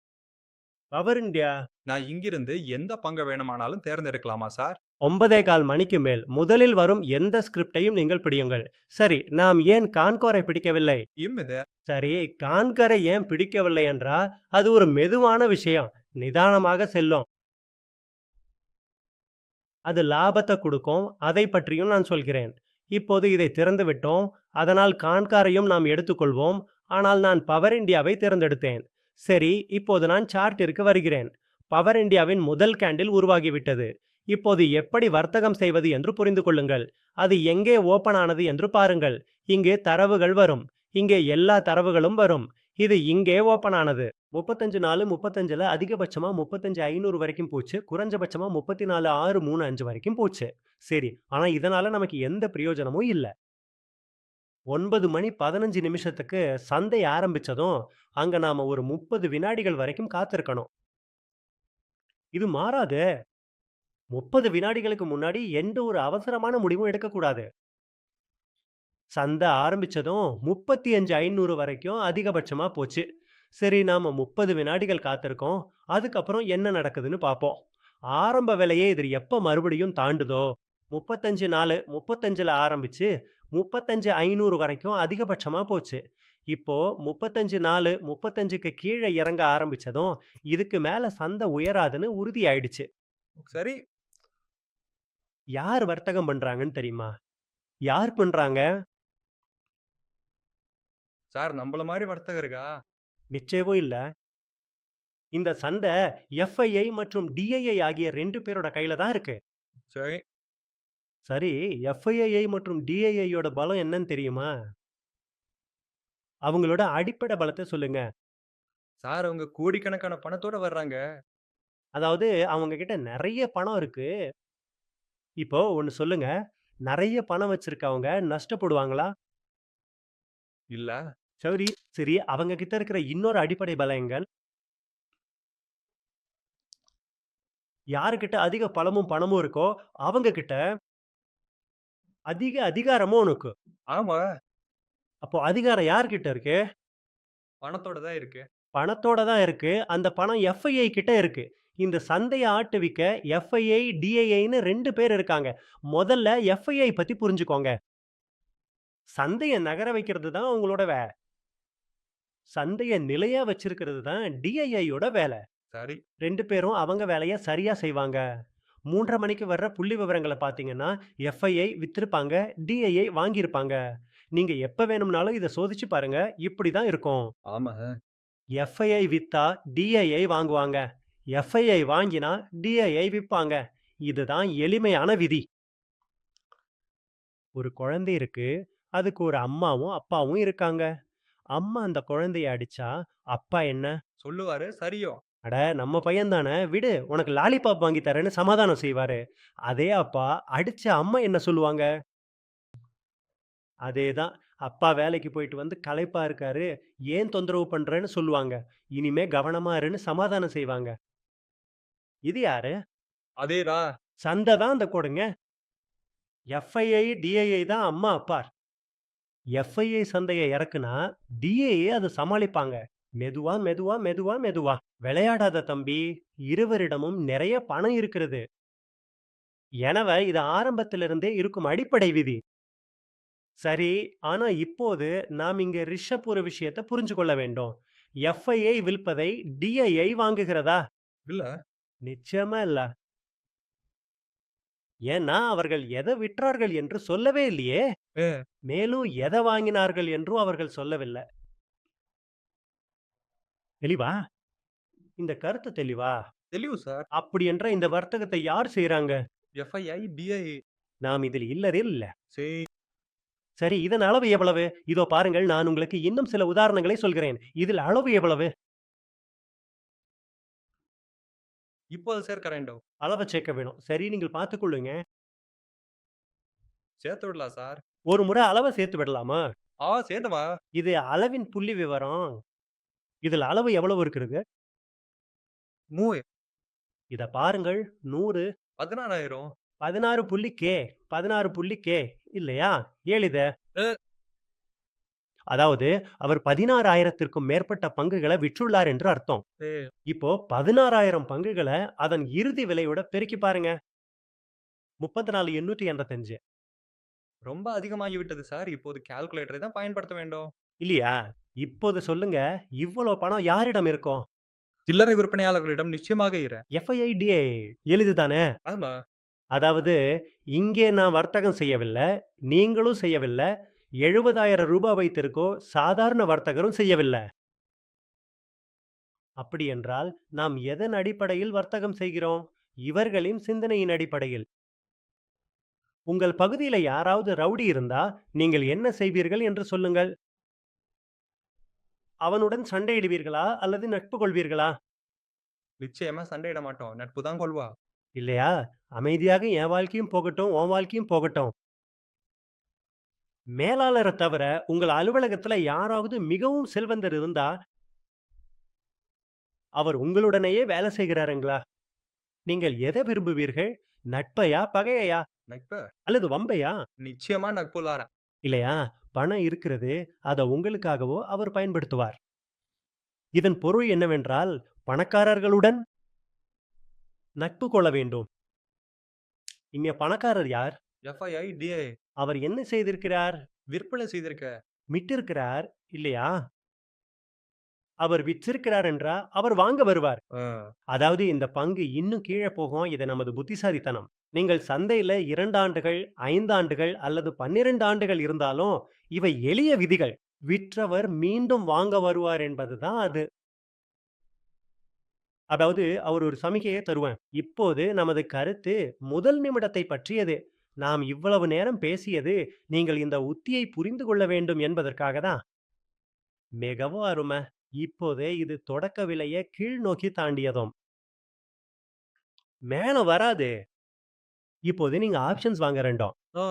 பவர் இந்தியா நான் இங்கிருந்து எந்த பங்க வேணுமானாலும் தேர்ந்தெடுக்கலாமா சார்? 9:15 மணிக்கு மேல் முதலில் வரும் எந்த ஸ்கிரிப்டையும் நீங்கள் பிடியுங்கள். சரி, நாம் ஏன் கான்கோரை பிடிக்கவில்லை? இம்மிது சரி, கான்கரை ஏன் பிடிக்கவில்லை என்றால், அது ஒரு மெதுவான விஷயம். நிதானமாக செல்லும். அது லாபத்த குடுக்கும். அதை பற்றியும் நான் சொல்கிறேன். இப்போது இதை திறந்து விட்டோம். அதனால் கான்காரையும் நாம் எடுத்துக்கொள்வோம். ஆனால் நான் பவர் இந்தியாவை தேர்ந்தெடுத்தேன். சரி, இப்போது நான் சார்ட்டிற்கு வருகிறேன். பவர் இந்தியாவின் முதல் கேண்டில் உருவாகிவிட்டது. இப்போது எப்படி வர்த்தகம் செய்வது என்று புரிந்து கொள்ளுங்கள். அது எங்கே ஓபன் ஆனது என்று பாருங்கள். இங்கே தரவுகள் வரும். இங்கே எல்லா தரவுகளும் வரும். இது இங்கே ஓபன் ஆனது. 35 35ல அதிகபட்சமா 35,500 வரைக்கும் போச்சு. குறைஞ்சபட்சமா 34,635 வரைக்கும் போச்சு. சரி, ஆனா இதனால நமக்கு எந்த பிரயோஜனமும் இல்ல. 9 மணி 15 நிமிஷத்துக்கு சந்தை ஆரம்பிச்சதும், அங்க நாம ஒரு 30 வினாடிகள் வரைக்கும் காத்திருக்கணும். இது மாறாதே! 30 வினாடிகளுக்கு முன்னாடி எந்த ஒரு அவசரமான முடிவும் எடுக்கக்கூடாது. சந்தை ஆரம்பிச்சதும் 35,500 வரைக்கும் அதிகபட்சமா போச்சு. சரி, நாம 30 வினாடிகள் காத்திருக்கோம். அதுக்கப்புறம் என்ன நடக்குதுன்னு பார்ப்போம். ஆரம்ப விலையே இது எப்ப மறுபடியும் தாண்டுதோ, 35 35ல ஆரம்பிச்சு 35,500 வரைக்கும் அதிகபட்சமா போச்சு. இப்போ 35 35க்கு கீழ இறங்க ஆரம்பிச்சதும், இதுக்கு மேல சந்தை உயராதுன்னு உறுதியாயிடுச்சு. சரி. யார் வர்த்தகம் பண்றாங்கன்னு தெரியுமா? யார் பண்றாங்க? சார் நம்மள மாரி வர்த்தகருக்கா? நிச்சயமும் இல்ல. இந்த சண்டை எஃப்ஐஐ மற்றும் டிஐஐ ஆகிய 2 பேரோட கையில தான் இருக்கு. சரி. சரி, எஃப்ஐஐ மற்றும் டிஐஐயோட பலம் என்னன்னு தெரியுமா? அவங்களோட அடிப்படை பலத்த சொல்லுங்க. சார் அவங்க கோடிக்கணக்கான பணத்தோட வர்றாங்க. அதாவது அவங்க கிட்ட நெறைய பணம் இருக்கு. இப்போ ஒண்ணு சொல்லுங்க. நெறைய பணம் வச்சிருக்கவங்க நஷ்டப்படுவாங்களா? இல்ல. சரி, சரி. அவங்க கிட்ட இருக்கிற இன்னொரு அடிப்படை பலங்கள், யாருகிட்ட அதிக பணமும் இருக்கோ, அவங்க கிட்ட அதிக அதிகாரமும் இருக்கு. ஆமா. அப்போ அதிகாரம் யார்கிட்ட இருக்கு? பணத்தோட தான் இருக்கு. பணத்தோட தான் இருக்கு. அந்த பணம் எஃப்ஐஐ கிட்ட இருக்கு. இந்த சந்தைய ஆட்டுவிக்க எஃப்ஐஐ, டிஐஐன்னு 2 பேர் இருக்காங்க. முதல்ல எஃப்ஐஐ பத்தி புரிஞ்சுக்கோங்க. சந்தைய நகர வைக்கிறது தான் அவங்களோட சந்தைய நிலையா வச்சிருக்கிறது தான் டிஐஐயோட வேலை. சரி. 2 பேரும் அவங்க வேலைய சரியா செய்வாங்க. 3:30 மணிக்கு வர்ற புள்ளி விவரங்கள பார்த்தீங்கன்னா, எஃப்ஐஐ வித்திருப்பாங்க, டிஐஐ வாங்கியிருப்பாங்க. நீங்க எப்ப வேணும்னாலும் இத சோதிச்சு பாருங்க. இப்படி தான் இருக்கும். ஆமா. எஃப்ஐஐ வித்தா டிஐஐ வாங்குவாங்க. எஃப்ஐஐ வாங்கினா டிஐஐ விப்பாங்க. இதுதான் எளிமையான விதி. ஒரு குழந்தை இருக்கு. அதுக்கு ஒரு அம்மாவும், அப்பாவும் இருக்காங்க. அம்மா அந்த குழந்தைய அடிச்சா, அப்பா என்ன? சொல்லுவாரு. சரியோ. "அட நம்ம பையன் தானே, விடு உனக்கு லாலிபாப் வாங்கி தரேன்னு" சமாதானம் செய்வாரு. அதே அப்பா அடிச்ச அம்மா என்ன சொல்லுவாங்க? அதேதான். அப்பா வேலைக்கு போயிட்டு வந்து களைப்பா இருக்காரு. ஏன் தொந்தரவு பண்றேன்னு சொல்லுவாங்க. இனிமே கவனமா இருன்னு சமாதானம் செய்வாங்க. இது யாரு? அதேதான். சந்தை தான் அந்த கொடுங்க. எஃப்ஐஐ, டிஐஐ தான் அம்மா, அப்பா. எஃப்ஐஐ சந்தைய இறக்குனா, டிஐஐ அத சமாளிப்பாங்க. மெதுவா, மெதுவா, மெதுவா, மெதுவா. விளையாடாத தம்பி. இருவரிடமும் நிறைய பணம் இருக்கிறது. எனவே இது ஆரம்பத்திலிருந்தே இருக்கும் அடிப்படை விதி. சரி, ஆனா இப்போது நாம் இங்க ரிஷப் ஒரு விஷயத்த புரிஞ்சு கொள்ள வேண்டும். எஃப்ஐஐ வில்பதை டிஐஐ வாங்குகிறதா? இல்ல. நிச்சயமா இல்ல. ஏன்னா அவர்கள் எதை விற்றார்கள் என்று சொல்லவே இல்லையே. ஏ. மேலும் எதை வாங்கினார்கள் என்றும் அவர்கள் சொல்லவில்லை. தெளிவா? இந்த கருத்து தெளிவா? தெளிவு சார். அப்படி என்ற இந்த வர்த்தகத்தை யார் செய்றாங்க? FII, DI. நாம் இதில் இல்லவே இல்ல. சரி. சரி, இதன் அளவு எவ்வளவு? இதோ பாருங்கள், நான் உங்களுக்கு இன்னும் சில உதாரணங்களை சொல்கிறேன். இதில் அளவு எவ்வளவு? இப்போது சேர்க்கிறேன்டோ. அளவ சேர்க்க வேணும். சரி, நீங்கள் பார்த்துக் கொள்ளுங்க. சேர்த்து விடலாம் சார். ஒரு முறை அளவ சேர்த்து விடலாமா? சேர்த்தவா? இது அளவின் புள்ளி விவரம். இதில் அளவு எவ்வளவு இருக்கிறது? மூ இத பாருங்கள். 100, 16,000. 16 புள்ளி கே, 16 புள்ளி கே இல்லையா? எளிது. அ. அதாவது அவர் 16,000த்திற்கும் மேற்பட்ட பங்குகள விற்றுள்ளார் என்று அர்த்தம். சரி. இப்போ 16,000 பங்குகள அதன் இறுதி விலையோட பெருக்கி பாருங்க. 34,885 ரொம்ப அதிகமாகி விட்டது சார். இப்போது கால்குலேட்டரை தான் பயன்படுத்த வேண்டும். இல்லையா? இப்போது சொல்லுங்க, இவ்வளோ பணம் யாரிடம் இருக்கும்? சில்லறை விற்பனையாளர்களிடம் நிச்சயமாக எஃப்ஐஐடிஏ எளிது தானே? ஆமா. அதாவது இங்கே நான் வர்த்தகம் செய்யவில்லை, நீங்களும் செய்யவில்லை, ரூ. 70,000 வைத்திருக்கோ சாதாரண வர்த்தகரும் செய்யவில்லை. அப்படி என்றால் நாம் எதன் அடிப்படையில் வர்த்தகம் செய்கிறோம்? இவர்களின் சிந்தனையின் அடிப்படையில். உங்கள் பகுதியில யாராவது ரவுடி இருந்தா, நீங்கள் என்ன செய்வீர்கள் என்று சொல்லுங்கள். அவனுடன் சண்டையிடுவீர்களா? அல்லது நட்பு கொள்வீர்களா? நிச்சயமா சண்டையிட மாட்டோம். நட்பு தான் கொள்வா. இல்லையா? அமைதியாக என் வாழ்க்கையும் போகட்டும், உன் வாழ்க்கையும் போகட்டும். மேலாளர தவிர உங்கள் அலுவலகத்துல யாராவது மிகவும் செல்வந்தர் இருந்தா, அவர் உங்களுடனேயே வேலை செய்கிறாருங்களா? நீங்கள் எத விரும்புவீர்கள்? நட்பையா? பகையையா? நட்பு அல்லது வம்பையா? நிச்சயமா நட்புலாரன். இல்லையா? பணம் இருக்கிறது. அத உங்களுக்காகவோ அவர் பயன்படுத்துவார். இதன் பொருள் என்னவென்றால், பணக்காரர்களுடன் நட்பு கொள்ள வேண்டும். இங்க பணக்காரர் யார்? FIIDA அவர் என்ன செய்திருக்கிறார்? விற்பனை செய்திருக்க. விற்றிருக்கிறார் இல்லையா? அவர் விற்றிருக்கிறார் என்றா, அவர் வாங்க வருவார். ஆ, அதாவது இந்த பங்கு இன்னும் கீழ போகும். இது நமது புத்திசாலித்தனம். நீங்கள் சந்தையில 2 ஆண்டுகள், 5 ஆண்டுகள் அல்லது 12 ஆண்டுகள் இருந்தாலும், இவை எளிய விதிகள். விற்றவர் மீண்டும் வாங்க வருவார் என்பதுதான் அது. அதாவது அவர் ஒரு சமிக்கையை தருவேன். இப்போது நமது கருத்து முதல் நிமிடத்தை பற்றியது. நாம் இவ்வளவு நேரம் பேசியது நீங்கள் இந்த உத்தியை புரிந்து கொள்ள வேண்டும் என்பதற்காக தான். மிகவும் அருமை. இப்போதே இது தொடக்க விலைய கீழ் நோக்கி தாண்டியதும். மேல வராது. இப்போது நீங்க ஆப்ஷன்ஸ் வாங்க வேண்டும். ஆ.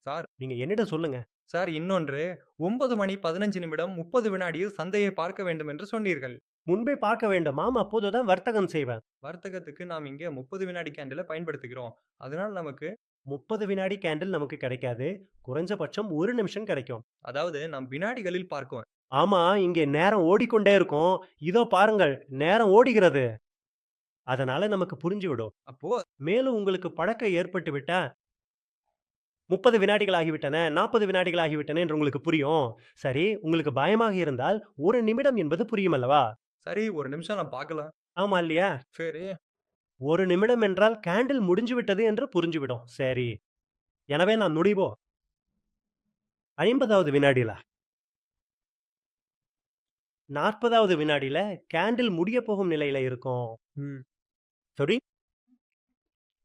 சார் நீங்க என்னிடம் சொல்லுங்க. சார் இன்னொன்று 9 மணி 15 நிமிடம் 30 வினாடியில் சந்தையை பார்க்க வேண்டும் என்று சொன்னீர்கள். முன்பே பார்க்க வேண்டுமாம். அப்போதுதான் வர்த்தகம் செய்வேன். வர்த்தகத்துக்கு நாம் இங்கே 30 வினாடி கேண்டில பயன்படுத்துகிறோம். அதனால் நமக்கு 30 வினாடி கேண்டில் நமக்கு கிடைக்காது. குறைஞ்சபட்சம் 1 நிமிஷம் கிடைக்கும். அதாவது நாம் வினாடிகளில் பார்க்கும். ஆமா, இங்கே நேரம் ஓடிக்கொண்டே இருக்கும். இதோ பாருங்கள், நேரம் ஓடுகிறது. அதனால நமக்கு புரிஞ்சுவிடும். அப்போ மேலும் உங்களுக்கு பழக்கம் ஏற்பட்டு விட்டா 30 வினாடிகள் ஆகிவிட்டன, 40 வினாடிகள் ஆகிவிட்டன என்று உங்களுக்கு புரியும். சரி, உங்களுக்கு பயமாக இருந்தால் 1 நிமிடம் என்பது புரியும் அல்லவா? சரி 1 நிமிஷம் நான் பார்க்கலாம். ஆமா இல்லையா? சரி. 1 நிமிடம் என்றால் கேண்டில் முடிஞ்சு விட்டது என்று புரிஞ்சுவிடும். சரி. எனவே நாம் நுழைவோம். 50வது வினாடில 40வது வினாடில கேண்டில் முடியப் போகும் நிலையில இருக்கும். ம். சரி?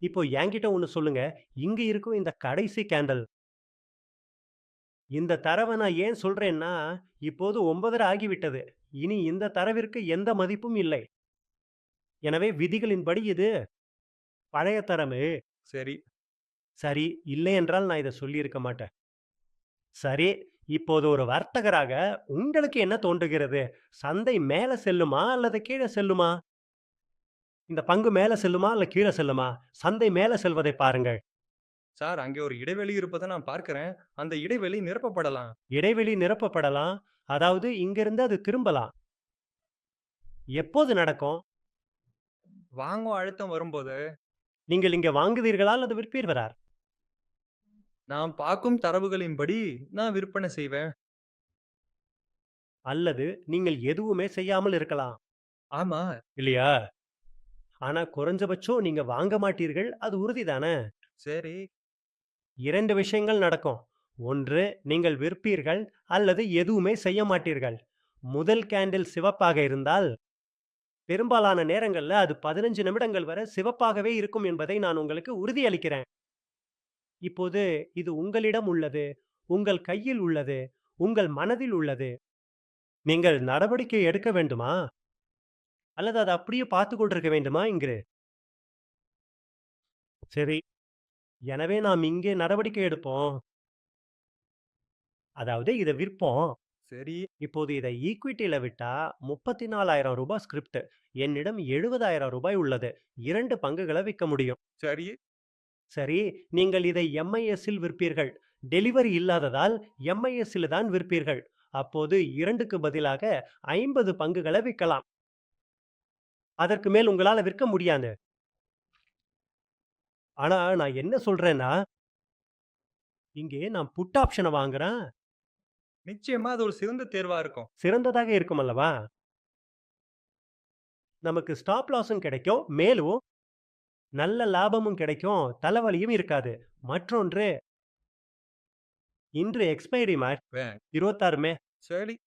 இப்போ என்கிட்ட ஒண்ணு சொல்லுங்க. இங்க இருக்கும் இந்த கடைசி கேண்டில். இந்த தரவ நான் ஏன் சொல்றேன்னா, இப்போது 9:30 ஆகிவிட்டது. இனி இந்த தரவிற்கு எந்த மதிப்பும் இல்லை. எனவே விதிகளின்படி இது பழைய தரவு. சரி. சரி, இல்லை என்றால் நான் இத சொல்லியிருக்க மாட்டேன். சரி, இப்போது ஒரு வர்த்தகராக உங்களுக்கு என்ன தோன்றுகிறது? சந்தை மேல செல்லுமா? அல்லது கீழ செல்லுமா? இந்த பங்கு மேல செல்லுமா? இல்ல கீழ செல்லுமா? சந்தை மேல செல்வதை பாருங்கள். சார் அங்கே ஒரு இடைவெளி இருப்பதை நான் பார்க்கிறேன். அந்த இடைவெளி நிரப்பப்படலாம். இடைவெளி நிரப்பப்படலாம். அதாவது இங்கிருந்து அது திரும்பலாம். எப்போது நடக்கும்? வாங்கும் அழுத்தம் வரும்போது, நீங்கள் இங்க வாங்குவீர்களா? அல்லது விற்பீர்களா? நாம் பார்க்கும் தரவுகளின்படி நான் விற்பனை செய்வேன். அல்லது நீங்கள் எதுவுமே செய்யாமல் இருக்கலாம். ஆமா. இல்லையா? ஆனா குறைஞ்சபட்சம் நீங்க வாங்க மாட்டீர்கள். அது உறுதிதானே? சரி. 2 விஷயங்கள் நடக்கும். ஒன்று நீங்கள் விற்பீர்கள் அல்லது எதுவுமே செய்ய மாட்டீர்கள். முதல் கேண்டில் சிவப்பாக இருந்தால், பெரும்பாலான நேரங்கள்ல அது 15 நிமிடங்கள் வரை சிவப்பாகவே இருக்கும் என்பதை நான் உங்களுக்கு உறுதியளிக்கிறேன். இப்போது இது உங்களிடம் உள்ளது. உங்கள் கையில் உள்ளது. உங்கள் மனதில் உள்ளது. நீங்கள் நடவடிக்கை எடுக்க வேண்டுமா? அல்லது அத அப்படியே பார்த்துக் கொண்டிருக்க வேண்டுமா இங்கு? சரி. எனவே நாம் இங்கே நடவடிக்கை எடுப்போம். அதாவது இத விற்போம். சரி. இப்போது இதை ஈக்விட்டில விட்டா ரூ. 34,000 ஸ்கிரிப்ட். என்னிடம் ரூ. 70,000 உள்ளது. 2 பங்குகள விக்க முடியும். சரி. சரி, நீங்கள் இதை MIS-இல் விற்பீர்கள். டெலிவரி இல்லாததால் MIS-இல் தான் விற்பீர்கள். அப்போது 2க்கு பதிலாக 50 பங்குகள விக்கலாம். அதற்கு மேல் உங்களால விற்க முடியாது. ஆனா நான் என்ன சொல்றேன்னா, இங்கே நான் புட் ஆப்ஷன வாங்குறேன். நிச்சயமா அது ஒரு சிறந்த தேர்வா இருக்கும். சிறந்ததாக இருக்கும் அல்லவா? நமக்கு ஸ்டாப் லாஸும் கிடைக்கும். மேலும் நல்ல லாபமும் கிடைக்கும், தலைவலியும் இருக்காது. மற்றொன்று, இன்று எக்ஸ்பைரி மார்க் வேங். 26 மே. சரி.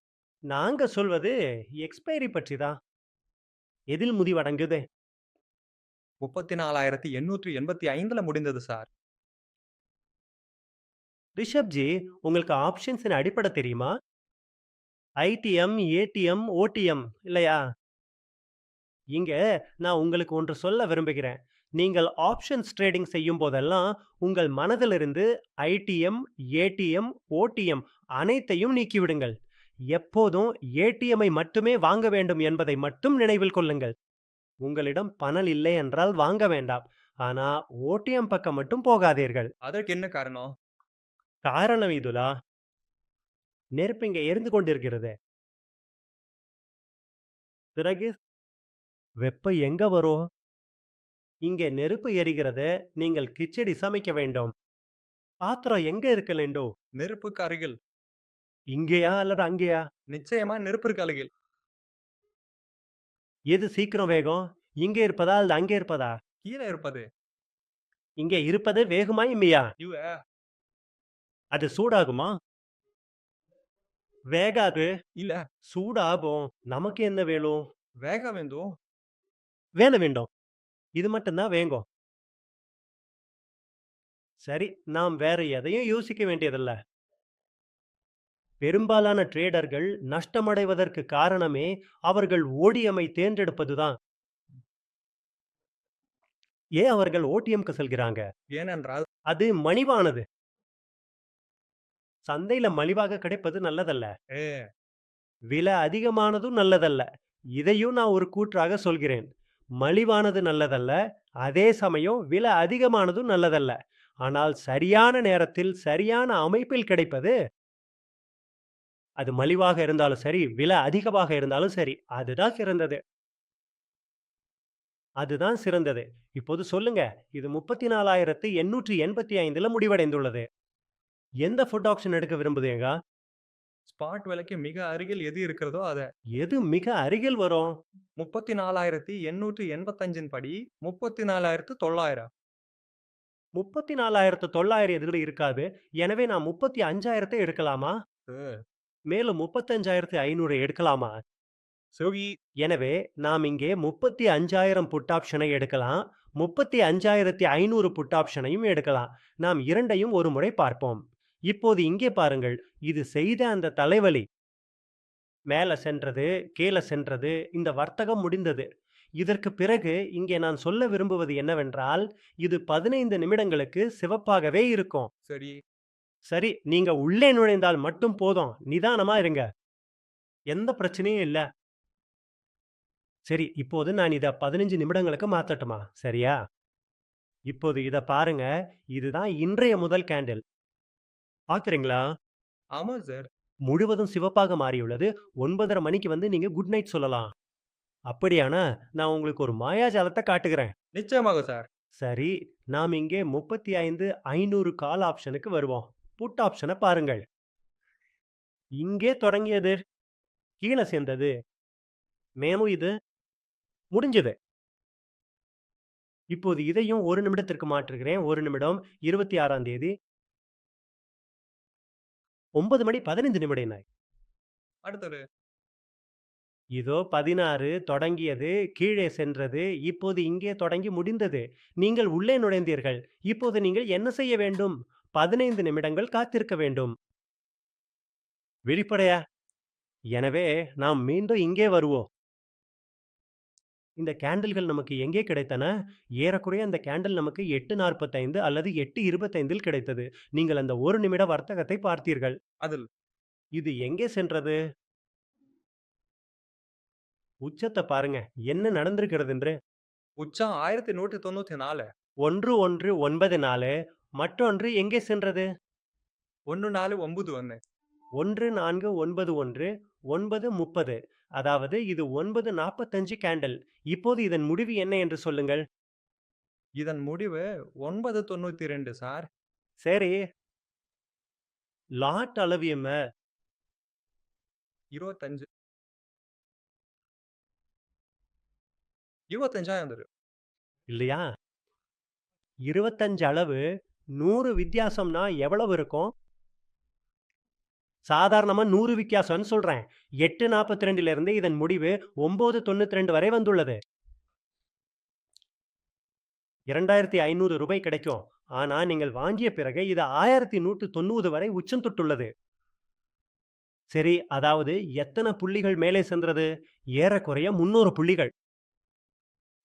நாங்க சொல்வது எக்ஸ்பைரி பற்றி தான். எதில் முடிவடங்குது? 34,885ல முடிந்தது சார். ரிஷப்ஜி, உங்களுக்கு ஆப்ஷன்ஸின் அடிப்படை தெரியுமா? ஐடிஎம், ஏடிஎம், ஓடிஎம் இல்லையா? இங்க நான் உங்களுக்கு ஒன்று சொல்ல விரும்புகிறேன். நீங்கள் ஆப்ஷன்ஸ் ட்ரேடிங் செய்யும் போதெல்லாம், உங்கள் மனதிலிருந்து ஐடிஎம், ஏடிஎம், ஓடிஎம் அனைத்தையும் நீக்கிவிடுங்கள். எப்போதும் ஏடிஎம்மை மட்டுமே வாங்க வேண்டும் என்பதை மட்டும் நினைவில் கொள்ளுங்கள். உங்களிடம் பணம் இல்லை என்றால் வாங்க வேண்டாம். ஆனா ஓடிஎம் பக்கம் மட்டும் போகாதீர்கள். அதற்கு என்ன காரணம்? காரணம் இதுலா, நெருப்பு இங்க எரிந்து கொண்டிருக்கிறது. பிறகு வெப்பம் எங்க வரும்? இங்கே நெருப்பு எரிகிறது. நீங்கள் கிச்சடி சமைக்க வேண்டும். பாத்திரம் எங்க இருக்க வேண்டும்? நெருப்புக்கு அருகில். இங்கேயா அல்லது அங்கேயா? நிச்சயமா நெருப்பிற்கு அருகில். எது சீக்கிரம் வேகும்? இங்கே இருப்பதா அல்லது அங்கே இருப்பதா? கீழ இருப்பது. இங்கே இருப்பது வேகுமா இல்லையா? இவ அது சூடாகுமா? வேகாது. இல்ல. சூடாகும். நமக்கு என்ன வேணும்? வேக வேண்டும். வேண வேண்டும். இது மட்டும் தான் வேங்கும். சரி, நாம் வேற எதையும் யோசிக்க வேண்டியதில்ல. பெரும்பாலான ட்ரேடர்கள் நஷ்டமடைவதற்கு காரணமே அவர்கள் ஓடிஎம்மை தேர்ந்தெடுப்பதுதான். ஏன் அவர்கள் ஓடிஎம்க்கு செல்கிறாங்க? ஏனென்றால் அது மலிவானது. சந்தையில மலிவாக கிடைப்பது நல்லதல்ல. ஏ விலை அதிகமானதும் நல்லதல்ல. இதையும் நான் ஒரு கூற்றாக சொல்கிறேன். மலிவானது நல்லதல்ல. அதே சமயம் விலை அதிகமானதும் நல்லதல்ல. ஆனால் சரியான நேரத்தில், சரியான அமைப்பில் கிடைப்பது, அது மலிவாக இருந்தாலும் சரி, விலை அதிகமாக இருந்தாலும் சரி, அதுதான் சிறந்தது. அதுதான் சிறந்தது. இப்போது சொல்லுங்க. இது 34,885ல முடிவடைந்துள்ளது. எந்த புட் ஆப்ஷன் எடுக்க விரும்புதீங்க? ஸ்பாட் விலைக்கு மிக அருகில் எது இருக்கிறதோ அத. எது மிக அருகில் வரும்? 34,885ன் படி 34,900. 34,900 எதுல இருக்காது. எனவே நான் 35,000 எடுக்கலாமா? அ. மேலும் 35,500 எடுக்கலாமா? சரி. எனவே நாம் இங்கே 35,000 புட் ஆப்ஷனை எடுக்கலாம். 35,500 புட் ஆப்ஷனையும் எடுக்கலாம். நாம் இரண்டையும் ஒரு முறை பார்ப்போம். இப்போது இங்கே பாருங்கள். இது செய்த அந்த தலைவலி. மேல சென்றது, கீழ சென்றது. இந்த வர்த்தகம் முடிந்தது. இதற்கு பிறகு இங்கே நான் சொல்ல விரும்புவது என்னவென்றால், இது 15 நிமிடங்களுக்கு சிவப்பாகவே இருக்கும். சரி. சரி, நீங்க உள்ளே நுழைந்தால் மட்டும் போதும். நிதானமா இருங்க. எந்த பிரச்சனையும் இல்ல. சரி, இப்போது நான் இத 15 நிமிடங்களுக்கு மாத்தட்டுமா? சரியா? இப்போது இத பாருங்க. இதுதான் இன்றைய முதல் கேண்டில். பார்க்கிறீங்களா? ஆமா சார். முழுவதும் சிவப்பாக மாறியுள்ளது. 9:30 மணிக்கு வந்து நீங்க குட் நைட் சொல்லலாம். அப்படியானா, நான் உங்களுக்கு ஒரு மாயாஜாலத்த காட்டுகிறேன். நிச்சயமாக சார். சரி, நாம் இங்கே 35,500 கால் ஆப்ஷனுக்கு வருவோம். புட் ஆப்ஷன பாருங்கள். இங்கே தொடங்கியது. கீழ சேர்ந்தது. மேலும் இது முடிஞ்சது. இப்போது இதையும் 1 நிமிடத்திற்கு மாற்றுகிறேன். 1 நிமிடம் 26ஆம் தேதி 9 மணி 15 நிமிடம். அடுத்தது. இதோ 16 தொடங்கியது, கீழே சென்றது, இப்போது இங்கே தொடங்கி முடிந்தது. நீங்கள் உள்ளே நுழைந்தீர்கள். இப்போது நீங்கள் என்ன செய்ய வேண்டும்? 15 நிமிடங்கள் காத்திருக்க வேண்டும். வெளிப்படையா? எனவே நாம் மீண்டும் இங்கே வருவோம். இந்த கேண்டில்கள் நமக்கு எங்கே கிடைத்தன? ஏறக்குறைய அந்த கேண்டில் நமக்கு 8:45 அல்லது 8:25ல் கிடைத்தது. நீங்கள் அந்த 1 நிமிட வர்த்தகத்தை பார்த்தீர்கள். அதில். இது எங்கே சென்றது? உச்சத்த பாருங்க. என்ன நடந்திருக்கிறது என்று. உச்சம் 1194. 1194 மற்றொன்று எங்கே சென்றது? 1491. 1491 9:30 அதாவது இது 9:45 கேண்டில். இப்போது இதன் முடிவு என்ன என்று சொல்லுங்கள். இதன் முடிவு 992 சார். சரி. லாட் அளவு என்ன? 25. 25,000 இல்லையா? 25 அளவு 100 வித்தியாசம்னா எவ்வளவு இருக்கும்? சாதாரணமா 100 வித்தியாசம்னு சொல்றேன். 8.42 இருந்து இதன் முடிவு 9.92 வரை வந்துள்ளது. ரூ. 2500 கிடைக்கும். ஆனா நீங்கள் வாங்கிய பிறகு இது 1190 வரை உச்சம் தொட்டுள்ளது. சரி, அதாவது எத்தனை புள்ளிகள் மேலே சென்றது? ஏறக்குறைய 300 புள்ளிகள்.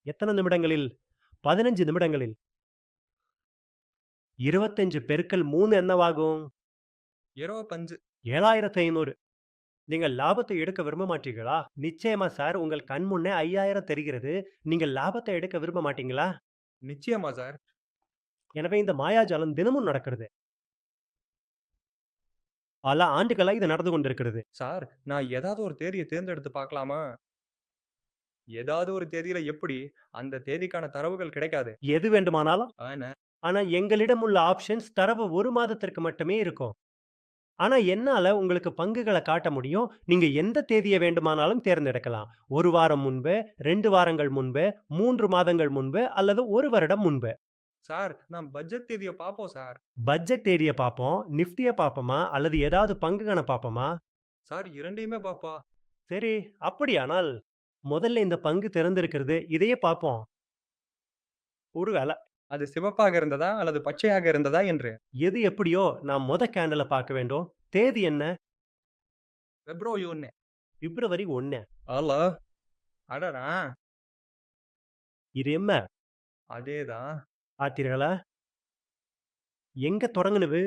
எத்தனை நிமிடங்களில்? 15 நிமிடங்களில். 25 பெருக்கல் 3 என்னவாகும்? 25. 7500. நீங்கள் லாபத்தை எடுக்க விரும்ப மாட்டீர்களா? நிச்சயமா சார். உங்கள் கண் முன்னே 5000 தெரிகிறது. நீங்கள் லாபத்தை எடுக்க விரும்ப மாட்டீங்களா? நிச்சயமா சார். எனவே இந்த மாயாஜாலம் தினமும் நடக்கிறது. பல ஆண்டுகளா இது நடந்து கொண்டிருக்கிறது. சார், நான் ஏதாவது ஒரு தேதிய தேர்ந்தெடுத்து பார்க்கலாமா? ஏதாவது ஒரு தேதியில எப்படி? அந்த தேதிக்கான தரவுகள் கிடைக்காது. எது வேண்டுமானாலும். ஆனா, ஆனா எங்களிடம் உள்ள ஆப்ஷன்ஸ் தரவு 1 மாதத்திற்கு மட்டுமே இருக்கும். ஆனா என்னால உங்களுக்கு பங்குகள காட்ட முடியும். நீங்க எந்த தேதிய வேண்டுமானாலும் தேர்ந்தெடுக்கலாம். 1 வாரம் முன்பு, 2 வாரங்கள் முன்பு, 3 மாதங்கள் முன்பு அல்லது 1 வருடம் முன்பு. சார் நான் பட்ஜெட் தேதிய பார்ப்போம் சார். பட்ஜெட் தேதிய பார்ப்போம், நிஃப்டிய பார்ப்போமா அல்லது ஏதாவது பங்குகள பார்ப்போமா? சார் 2யுமே பாப்பா. சரி, அப்படியானால் முதல்ல இந்த பங்கு திறந்திருக்கிறது. இதையே பார்ப்போம். ஒருவேள அது சிவப்பாக இருந்ததா? அல்லது பச்சையாக இருந்ததா என்று. எது எப்படியோ நாம் கேண்டில பார்க்க வேண்டும். தேதி என்ன? பிப்ரவரி 1. பிப்ரவரி 1. ஹலோ. அடடா! இது என்ன? அதேதான். பார்த்தீர்களா? எங்க தொடங்குனது?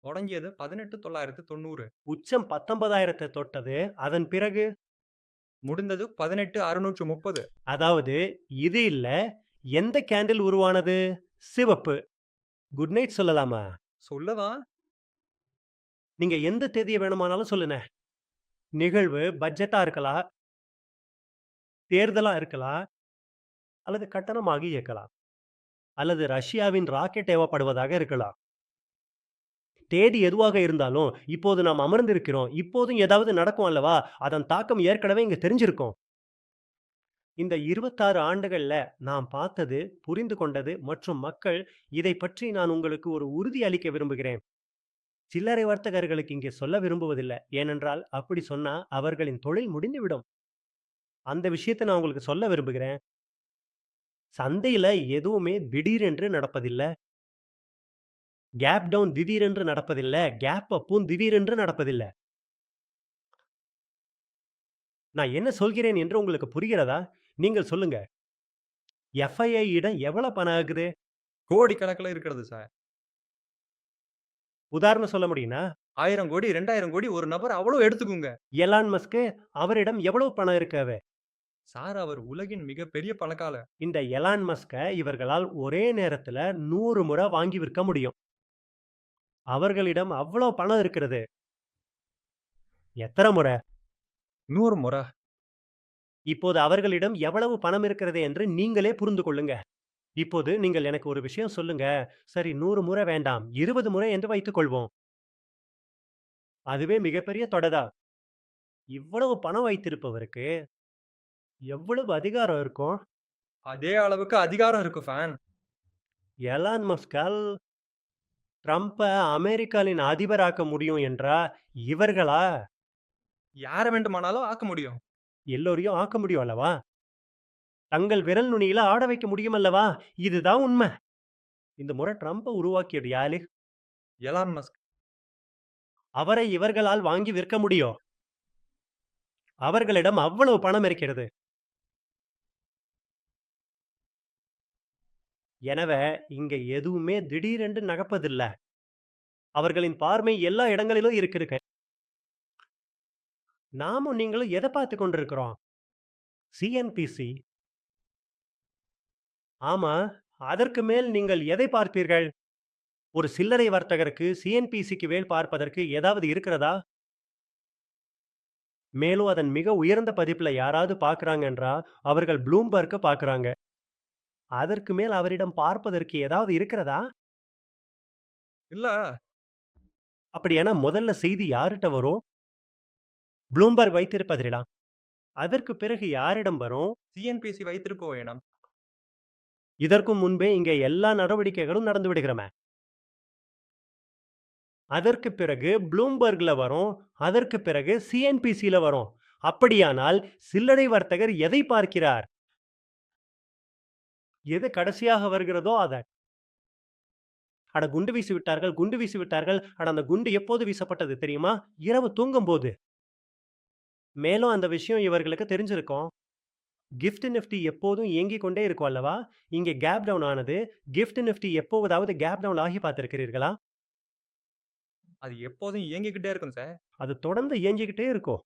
தொடங்கியது 18,990. உச்சம் 19,000 தொட்டது. அதன் பிறகு முடிந்தது 18,630. அதாவது இது இல்ல. எந்த கேண்டில் உருவானது? சிவப்பு. குட் நைட் சொல்லலாமா? சொல்லவா? நீங்க எந்த தேதிய வேணுமானாலும் சொல்லுங்க. நிகழ்வு பட்ஜெட்டா இருக்கலாம், தேர்தலா இருக்கலாம், அல்லது கட்டணமாக இயக்கலாம், அல்லது ரஷ்யாவின் ராக்கெட் ஏவப்படுவதாக இருக்கலாம். தேதி எதுவாக இருந்தாலும், இப்போது நாம் அமர்ந்திருக்கிறோம். இப்போதும் ஏதாவது நடக்கும் அல்லவா? அதன் தாக்கம் ஏற்கனவே இங்க தெரிஞ்சிருக்கும். இந்த 26 ஆண்டுகள்ல நாம் பார்த்தது, புரிந்து கொண்டது மற்றும் மக்கள் இதைப் பற்றி நான் உங்களுக்கு ஒரு உறுதி அளிக்க விரும்புகிறேன். சில்லறை வர்த்தகர்களுக்கு இங்கே சொல்ல விரும்புவதில்ல. ஏனென்றால் அப்படி சொன்னா அவர்களின் தொழில் முடிந்துவிடும். அந்த விஷயத்த நான் உங்களுக்கு சொல்ல விரும்புகிறேன். சந்தையில எதுவுமே திடீரென்று நடப்பதில்ல. கேப் டவுன் திடீரென்று நடப்பதில்ல. கேப் அப்பும் திடீரென்று நடப்பதில்ல. நான் என்ன சொல்கிறேன் என்று உங்களுக்கு புரிகிறதா? நீங்கள் சொல்லுங்க. எஃப்ஐஐ இடம் எவ்வளவு பணம் ஆகுது? கோடிக்கணக்குல இருக்கிறது சார். உதாரணம் சொல்ல முடியுமா? 1000 கோடி, 2000 கோடி ஒரு நபர் அவ்வளவு எடுத்துக்குங்க. எலான் மஸ்க் அவரிடம் எவ்வளவு பணம் இருக்கு? சார் அவர் உலகின் மிகப்பெரிய பணக்காரர். இந்த எலான் மஸ்க இவர்களால் ஒரே நேரத்துல 100 முறை வாங்கி விற்க முடியும். அவர்களிடம் அவ்வளவு பணம் இருக்கிறது. எத்தனை முறை? 100 முறை. இப்போது அவர்களிடம் எவ்வளவு பணம் இருக்கிறது என்று நீங்களே புரிந்து கொள்ளுங்க. இப்போது நீங்கள் எனக்கு ஒரு விஷயம் சொல்லுங்க. சரி 100 முறை வேண்டாம். 20 முறை என்று வைத்துக் கொள்வோம். அதுவே மிகப்பெரிய தொடைதான். இவ்வளவு பணம் வைத்திருப்பவருக்கு எவ்வளவு அதிகாரம் இருக்கும்? அதே அளவுக்கு அதிகாரம் இருக்கு ஃபேன். எலான் மஸ்கால் ட்ரம்ப அமெரிக்காவின் அதிபராக்க முடியும் என்றா, இவர்களா யார வேண்டுமானாலும் ஆக்க முடியும். எல்லோரையும் ஆக்க முடியும் அல்லவா? தங்கள் விரல் நுனியில ஆட வைக்க முடியும் அல்லவா? இதுதான் உண்மை. இந்த முறை ட்ரம்ப உருவாக்கியது யாரு? Elon Musk. அவரை இவர்களால் வாங்கி விற்க முடியும். அவர்களிடம் அவ்வளவு பணம் இருக்கிறது. எனவே இங்க எதுவுமே திடீரென்று நடப்பதில்ல. அவர்களின் பார்வை எல்லா இடங்களிலும் இருக்குது. நாமும் நீங்களும் எதை பார்த்துக் கொண்டிருக்கிறோம்? சிஎன்பிசி. ஆமா. அதற்கு மேல் நீங்கள் எதை பார்ப்பீர்கள்? ஒரு சில்லறை வர்த்தகருக்கு சிஎன்பிசிக்கு மேல் பார்ப்பதற்கு ஏதாவது இருக்கிறதா? மேலும் அதன் மிக உயர்ந்த பதிப்புல யாராவது பார்க்குறாங்க என்றா, அவர்கள் ப்ளூம்பெர்க்க பார்க்குறாங்க. அதற்கு மேல் அவரிடம் பார்ப்பதற்கு ஏதாவது இருக்கிறதா? இல்ல. அப்படியானா முதல்ல செய்தி யார்ட்ட வரும்? ப்ளூம்பெர்க் வைத்திருப்பதிடம். அதற்கு பிறகு யாரிடம் வரும்? சிஎன்பிசி வைத்திருப்பவரிடம். இதற்கும் முன்பே இங்கே எல்லா நடவடிக்கைகளும் நடந்து விடுகிறன. அதற்கு பிறகு ப்ளூம்பர்க்ல வரும். அதற்கு பிறகு சிஎன்பிசில வரும். அப்படியானால் சில்லறை வர்த்தகர் எதை பார்க்கிறார்? எது கடைசியாக வருகிறதோ அத. அட குண்டு வீசி விட்டார்கள், குண்டு வீசி விட்டார்கள். அட அந்த குண்டு எப்போது வீசப்பட்டது தெரியுமா? இரவு தூங்கும்போது. மேலும் அந்த விஷயம் இவர்களுக்கு தெரிஞ்சிருக்கும். கிஃப்ட் நிஃப்டி எப்போதும் இயங்கிக் கொண்டே இருக்கும் அல்லவா? இங்கே கேப் டவுன் ஆனது. கிஃப்ட் நிஃப்டி எப்போதாவது கேப் டவுன் ஆகி பார்த்திருக்கிறீர்களா? அது எப்போதும் இயங்கிக்கிட்டே இருக்கும் சார். அது தொடர்ந்து இயங்கிக்கிட்டே இருக்கும்.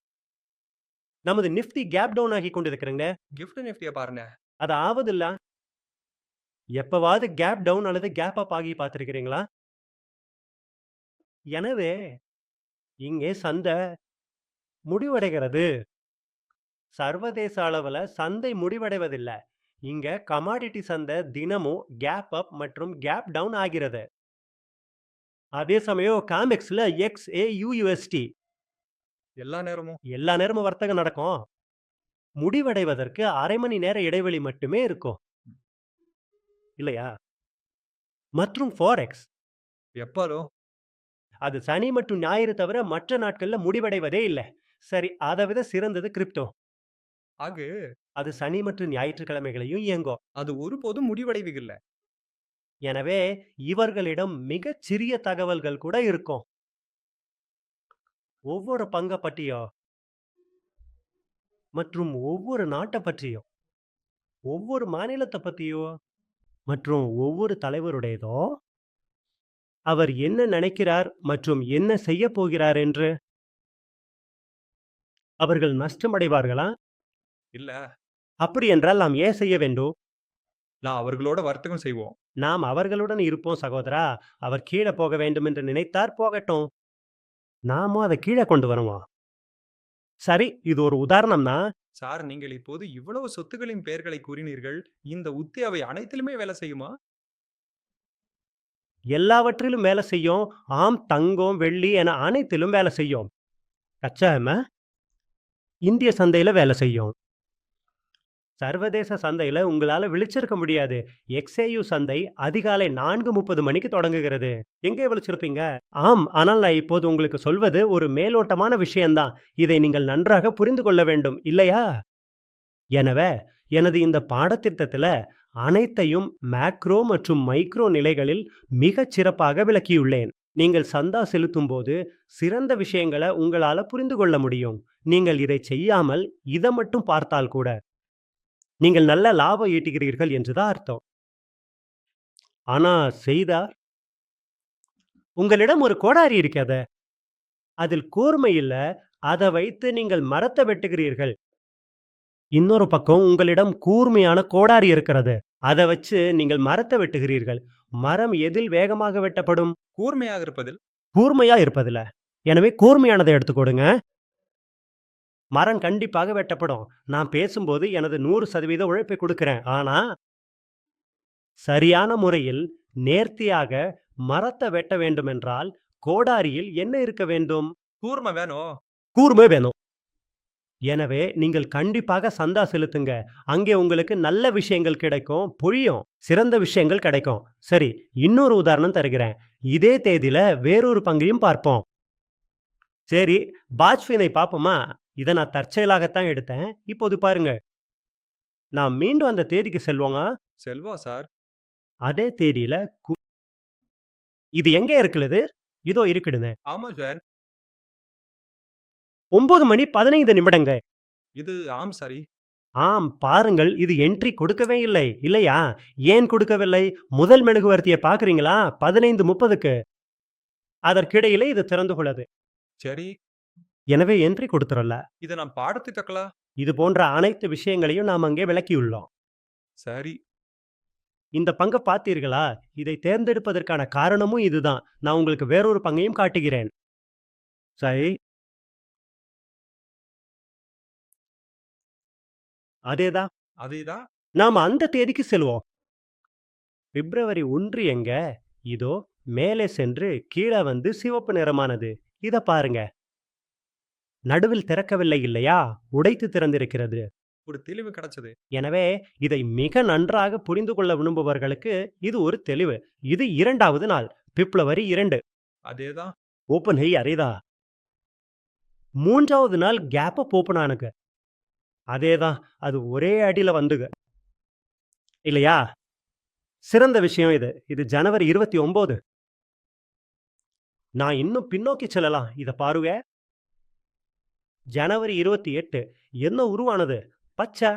நமது நிஃப்டி கேப் டவுன் ஆகி கொண்டிருக்கிறங்க. கிஃப்ட் நிஃப்டிய பாருங்க. அது ஆவதில்ல. எப்பவாவது கேப் டவுன் அல்லது கேப் அப் ஆகி பார்த்திருக்கிறீங்களா? எனவே இங்கே சந்தை முடிவடைகிறது. சர்வதேச அளவுல சந்தை முடிவடைவதில்ல. இங்க கமாடிட்டி சந்தை தினமும் கேப் அப் மற்றும் கேப் டவுன் ஆகிறது. அதே சமயம் காமெக்ஸ்ல XAUUST எல்லா நேரமும். எல்லா நேரமும் வர்த்தகம் நடக்கும். முடிவடைவதற்கு அரை மணி நேர இடைவெளி மட்டுமே இருக்கும். இல்லையா? மற்றும் ஃபாரெக்ஸ் எப்போதும். அது சனி மற்றும் ஞாயிறு தவிர மற்ற நாட்கள்ல முடிவடைவதே இல்ல. சரி, அதை விட சிறந்தது கிரிப்டோ. ஆகு அது சனி மற்றும் ஞாயிற்றுக்கிழமைகளையும் இயங்கும். அது ஒருபோதும் முடிவடைவதில்ல. எனவே இவர்களிடம் மிகச் சிறிய தகவல்கள் கூட இருக்கும். ஒவ்வொரு பங்க பற்றியும் மற்றும் ஒவ்வொரு நாட்டை பற்றியும், ஒவ்வொரு மாநிலத்தை பற்றியும் மற்றும் ஒவ்வொரு தலைவருடையதோ அவர் என்ன நினைக்கிறார் மற்றும் என்ன செய்ய போகிறார் என்று. அவர்கள் நஷ்டமடைவார்களா? இல்ல. அப்படி என்றால் நாம் ஏன் செய்ய வேண்டும்? நான் அவர்களோட வர்த்தகம் செய்வோம். நாம் அவர்களுடன் இருப்போம் சகோதரா. அவர் கீழே போக வேண்டும் என்று நினைத்தார், போகட்டும். நாமும் அதை கீழே கொண்டு வருவோம். சரி, இது ஒரு உதாரணம் தான். சார், நீங்கள் இப்போது இவ்வளவு சொத்துகளின் பெயர்களை கூறினீர்கள். இந்த உத்தி அவை அனைத்திலுமே வேலை செய்யுமா? எல்லாவற்றிலும் வேலை செய்யும். ஆம், தங்கம், வெள்ளி என அனைத்திலும் வேலை செய்யும். கச்சா எண்ணெய் இந்திய சந்தையில வேலை செய்யும். சர்வதேச சந்தையில உங்களால விழிச்சிருக்க முடியாது. XAU சந்தை அதிகாலை 4:30 மணிக்கு தொடங்குகிறது. எங்கே விழிச்சிருப்பீங்க? ஆம், ஆனால் நான் இப்போது உங்களுக்கு சொல்வது ஒரு மேலோட்டமான விஷயம்தான். இதை நீங்கள் நன்றாக புரிந்து கொள்ள வேண்டும், இல்லையா? எனவே எனது இந்த பாடத்திட்டத்துல அனைத்தையும் மேக்ரோ மற்றும் மைக்ரோ நிலைகளில் மிகச் சிறப்பாக விளக்கியுள்ளேன். நீங்கள் சந்தா செலுத்தும் போது சிறந்த விஷயங்களை உங்களால புரிந்து கொள்ள முடியும். நீங்கள் இதை செய்யாமல் இதை மட்டும் பார்த்தால் கூட நீங்கள் நல்ல லாபம் ஈட்டுகிறீர்கள் என்றுதான் அர்த்தம். ஆனா செய்தார் உங்களிடம் ஒரு கோடாரி இருக்கிறது. அதில் கூர்மை இல்ல. அதை வைத்து நீங்கள் மரத்தை வெட்டுகிறீர்கள். இன்னொரு பக்கம் உங்களிடம் கூர்மையான கோடாரி இருக்கிறது. அதை வச்சு நீங்கள் மரத்தை வெட்டுகிறீர்கள். மரம் எதில் வேகமாக வெட்டப்படும்? கூர்மையாக இருப்பதில். கூர்மையா இருப்பதில்ல. எனவே கூர்மையானதை எடுத்துக் கொடுங்க. மரம் கண்டிப்பாக வெட்டப்படும். நான் பேசும்போது எனது 100% உழைப்பை கொடுக்கிறேன். ஆனா சரியான முறையில் நேர்த்தியாக மரத்தை வெட்ட வேண்டுமென்றால் கோடாரியில் என்ன இருக்க வேண்டும்? கூர்மை வேணும். கூர்மை வேணும். எனவே நீங்கள் கண்டிப்பாக சந்தா செலுத்துங்க. அங்கே உங்களுக்கு நல்ல விஷயங்கள் கிடைக்கும், புரியும். சிறந்த விஷயங்கள் கிடைக்கும். சரி, இன்னொரு உதாரணம் தருகிறேன். இதே தேதியில வேறொரு பங்கையும் பார்ப்போம். சரி, பாஜ்ஃபினை பார்ப்போமா? இதை நான் தற்செயலாகத்தான் எடுத்தேன். இப்போது பாருங்க. நான் மீண்டும் அந்த தேதிக்கு செல்வோங்க. செல்வா சார். அதே தேதியில இது எங்க இருக்குது? இதோ இருக்குதுங்க. ஆமா சார். 9:15 இது ஆம் சரி. ஆம், பாருங்கள், இது என்ட்ரி கொடுக்கவே இல்லை, இல்லையா? ஏன் கொடுக்கவில்லை? முதல் மெழுகுவர்த்தியை பார்க்குறீங்களா? 15:30க்கு. அதற்கிடையிலே இது திறந்து கொள்ளது. சரி. எனவே என்ட்ரி கொடுத்துறல. இதை நான் பாடத்திட்டக்கலாம். இது போன்ற அனைத்து விஷயங்களையும் நாம் அங்கே விளக்கியுள்ளோம். சரி. இந்த பங்கை பார்த்தீர்களா? இதை தேர்ந்தெடுப்பதற்கான காரணமும் இதுதான். நான் உங்களுக்கு வேறொரு பங்கையும் காட்டுகிறேன். சரி, அதேதான். அதேதான். நாம் அந்த தேதிக்கு செல்வோம். பிப்ரவரி 1 எங்க? இதோ மேலே சென்று கீழே வந்து சிவப்பு நிறமானது. இத பாருங்க. நடுவில் திறக்கவில்லை, இல்லையா? உடைத்து திறந்திருக்கிறது. ஒரு தெளிவு கிடைச்சது. எனவே இதை மிக நன்றாக புரிந்து கொள்ள விரும்புபவர்களுக்கு இது ஒரு தெளிவு. இது 2வது நாள். பிப்ரவரி 2 அதேதான். ஓப்பன் ஹெய் அறைதா. 3வது நாள் கேப் அப் ஓப்பன் ஆனுங்க. அதேதான். அது ஒரே அடியில வந்துங்க. இல்லையா? சிறந்த விஷயம் இது. இது ஜனவரி 29. நான் இன்னும் பின்னோக்கி செல்லலாம். இத பாருங்க. ஜனவரி 28 என்ன உருவானது? பச்சை.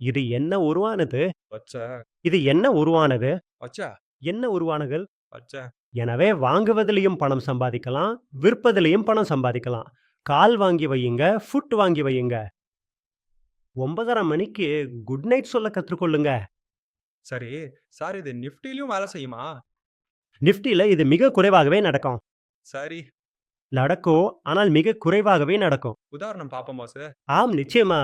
இது என்ன உருவானது? பச்சை, இது என்ன உருவானது? பச்சை, என்ன உருவானது? பச்சை. எனவே வாங்குவதிலயும் பணம் சம்பாதிக்கலாம், விற்பதிலயும் பணம் சம்பாதிக்கலாம். கால் வாங்கி வையுங்க, ஃபுட் வாங்கி வையுங்க. 9:30 மணிக்கு குட் நைட் சொல்ல கற்றுக்கொள்ளுங்க. சரி, சார் இது நிஃப்டிலயும் வேலை செய்யுமா? நிஃப்டில இது மிக குறைவாகவே நடக்கும். சரி, நடக்கும், ஆனால் மிக குறைவாகவே நடக்கும். உதாரணம் பாப்போம் பாஸ். ஆம், நிச்சயமா.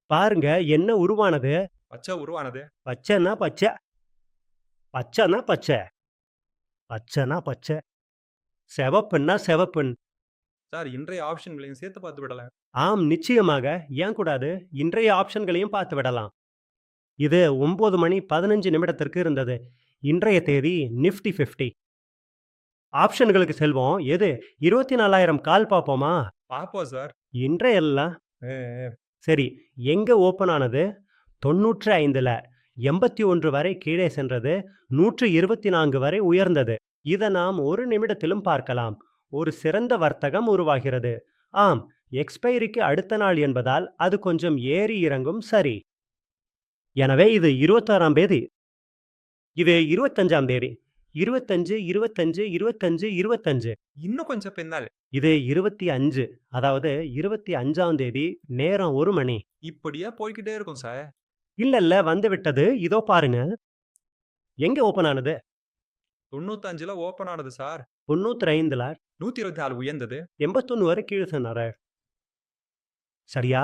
பாருங்க என்ன உருவானது? பச்சை உருவானது. பச்சைன்னா பச்சை. பச்சைன்னா பச்சை. பச்சைன்னா பச்சை. சிவப்புன்னா சிவப்புன். சார் இன்றைய ஆப்ஷன்களையும் சேர்த்து பார்த்து விடலாம். ஆம், நிச்சயமாக. ஏன் கூடாது? இன்றைய ஆப்ஷன்களையும் பார்த்து விடலாம். இது 9 மணி 15 நிமிடத்திற்கு இருந்தது. இன்றைய தேதி நிஃப்டி 50. ஆப்ஷன்களுக்கு செல்வோம். எது? 24,000 கால் பார்ப்போமா? பாப்போம் சார். இன்றையெல்லாம் ஏ, ஏ, சரி. எங்க ஓப்பன் ஆனது? 95ல 81 வரை கீழே சென்றது. 124 வரை உயர்ந்தது. இத நாம் ஒரு நிமிடத்திலும் பார்க்கலாம். ஒரு சிறந்த வர்த்தகம் உருவாகிறது. ஆம், எக்ஸ்பைரிக்கு அடுத்த நாள் என்பதால் அது கொஞ்சம் ஏறி இறங்கும். சரி. எனவே இது 26ஆம் தேதி. இது 25ஆம் தேதி. 25, 25, 25, 25. இன்னும் கொஞ்சம் பின்னால். இது 25. அதாவது 25ஆம் தேதி நேரம் 1 மணி. இப்படியே போய்க்கிட்டே இருக்கும் சார். இல்ல வந்து விட்டது. இதோ பாருங்க. எங்க ஓப்பன் ஆனது? 95ல ஓப்பன் ஆனது சார். 95ல 124 உயர்ந்தது. 81 வரை கீழ சொன்னாரு. சரியா?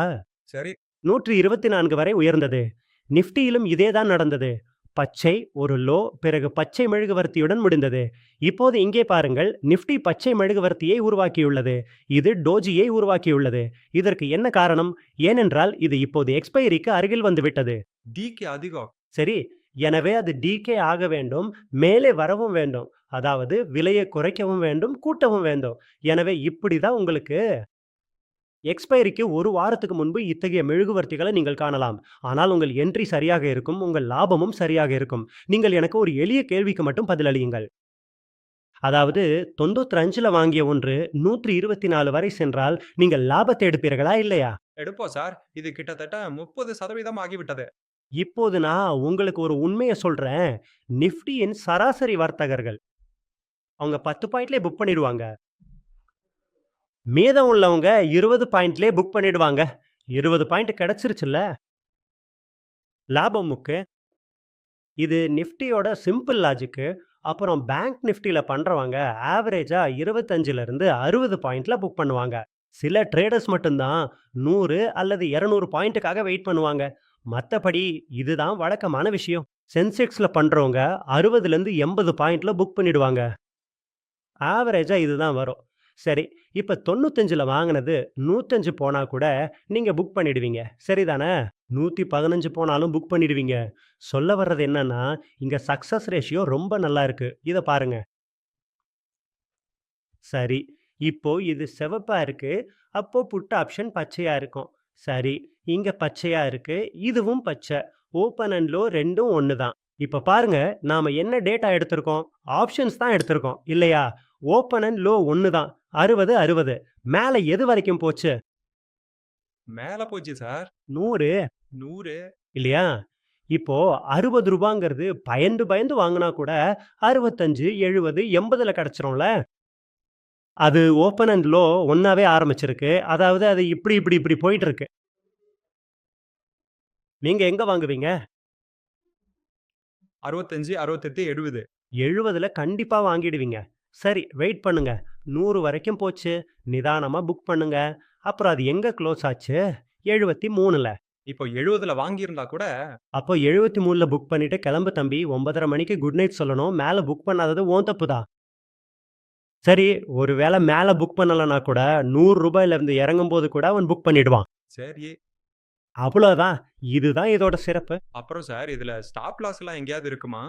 சரி, 124 வரை உயர்ந்தது. நிஃப்டியிலும் இதேதான் நடந்தது. பச்சை ஒரு லோ, பிறகு பச்சை மெழுகுவர்த்தியுடன் முடிந்தது. இப்போது இங்கே பாருங்கள். நிஃப்டி பச்சை மெழுகுவர்த்தியை உருவாக்கியுள்ளது. இது டோஜியை உருவாக்கியுள்ளது. இதற்கு என்ன காரணம்? ஏனென்றால் இது இப்போது எக்ஸ்பைரிக்கு அருகில் வந்துவிட்டது. டிகே அதிகம். சரி. எனவே அது டிகே ஆக வேண்டும். மேலே வரவும் வேண்டும். அதாவது விலையை குறைக்கவும் வேண்டும், கூட்டவும் வேண்டும். எனவே இப்படிதான் உங்களுக்கு எக்ஸ்பைரிக்கு 1 வாரத்துக்கு முன்பு இத்தகைய மெழுகுவர்த்திகளை நீங்கள் காணலாம். ஆனால் உங்கள் என்ட்ரி சரியாக இருக்கும். உங்கள் லாபமும் சரியாக இருக்கும். நீங்கள் எனக்கு ஒரு எளிய கேள்விக்கு மட்டும் பதிலளியுங்கள். அதாவது 95ல வாங்கிய ஒன்று 124 வரை சென்றால் நீங்கள் லாபத்தை எடுப்பீர்களா? இல்லையா? எடுப்போம் சார். இது கிட்டத்தட்ட 30% ஆகிவிட்டது. இப்போது நான் உங்களுக்கு ஒரு உண்மைய சொல்றேன். நிஃப்டியின் சராசரி வர்த்தகர்கள் அவங்க 10 பாயிண்ட்லயே புக் பண்ணிடுவாங்க. மீதம் உள்ளவங்க 20 பாயிண்ட்லயே புக் பண்ணிடுவாங்க. 20 பாயிண்ட் கிடைச்சிருச்சுல்ல. லாபமுக்கு. இது நிஃப்டியோட சிம்பிள் லாஜிக்கு. அப்புறம் பேங்க் நிஃப்டில பண்றவங்க ஆவரேஜா 25லிருந்து 60 பாயிண்ட்ல புக் பண்ணுவாங்க. சில ட்ரேடர்ஸ் மட்டும்தான் 100 அல்லது 200 பாயிண்ட்டுக்காக வெயிட் பண்ணுவாங்க. மத்தபடி இதுதான் வழக்கமான விஷயம். சென்செக்ஸ்ல பண்றவங்க 60லேருந்து 80 பாயிண்ட்ல புக் பண்ணிடுவாங்க. ஆவரேஜா இதுதான் வரும். சரி. இப்ப 95ல வாங்குனது 105 போனா கூட நீங்க புக் பண்ணிடுவீங்க. சரிதானே? 115 போனாலும் புக் பண்ணிடுவீங்க. சொல்ல வர்றது என்னன்னா, இங்க சக்சஸ் ரேஷியோ ரொம்ப நல்லா இருக்கு. இத பாருங்க. சரி. இப்போ இது சிவப்பா இருக்கு. அப்போ புட் ஆப்ஷன் பச்சையா இருக்கும். சரி. இங்க பச்சையா இருக்கு. இதுவும் பச்சை. ஓப்பன் அண்ட் லோ 2ம் ஒண்ணு தான். இப்ப பாருங்க, நாம என்ன டேட்டா எடுத்திருக்கோம்? ஆப்ஷன்ஸ் தான் எடுத்திருக்கோம். இல்லையா? ஓப்பன் அண்ட் லோ ஒண்ணு தான். 60, 60. மேல எது வரைக்கும் போச்சு? மேல போச்சு சார். 100 100. இல்லையா? இப்போ ரூ. 60ங்கிறது பயந்து பயந்து வாங்குனா கூட 65, 70, 80ல கிடைச்சிரும்ல. அது ஓப்பன் அண்ட் லோ ஒண்ணாவே ஆரம்பிச்சிருக்கு. அதாவது அது இப்படி இப்படி இப்படி போயிட்டு இருக்கு. நீங்க எங்க வாங்குவீங்க? 65, 68, 70. 70ல கண்டிப்பா வாங்கிடுவீங்க. சரி, வெயிட் பண்ணுங்க. 100 வரைக்கும் போச்சு. நிதானமா புக் பண்ணுங்க. அப்புறம் அது எங்க க்ளோஸ் ஆச்சு? 73ல. இப்போ 70ல வாங்கியிருந்தா கூட அப்போ 73ல புக் பண்ணிட்டு கிளம்பு தம்பி. 9:30 மணிக்கு குட் நைட் சொல்லணும். மேல புக் பண்ணாதது உன் தப்பு தான். சரி, ஒருவேளை மேல புக் பண்ணலனா கூட ரூ. 100ல இருந்து இறங்கும்போது கூட அவன் புக் பண்ணிடுவான். சரி. அவ்வளோதான். இதுதான் இதோட சிறப்பு. அப்புறம் சார் இதுல ஸ்டாப் லாஸ் எல்லாம் எங்கேயாவது இருக்குமா?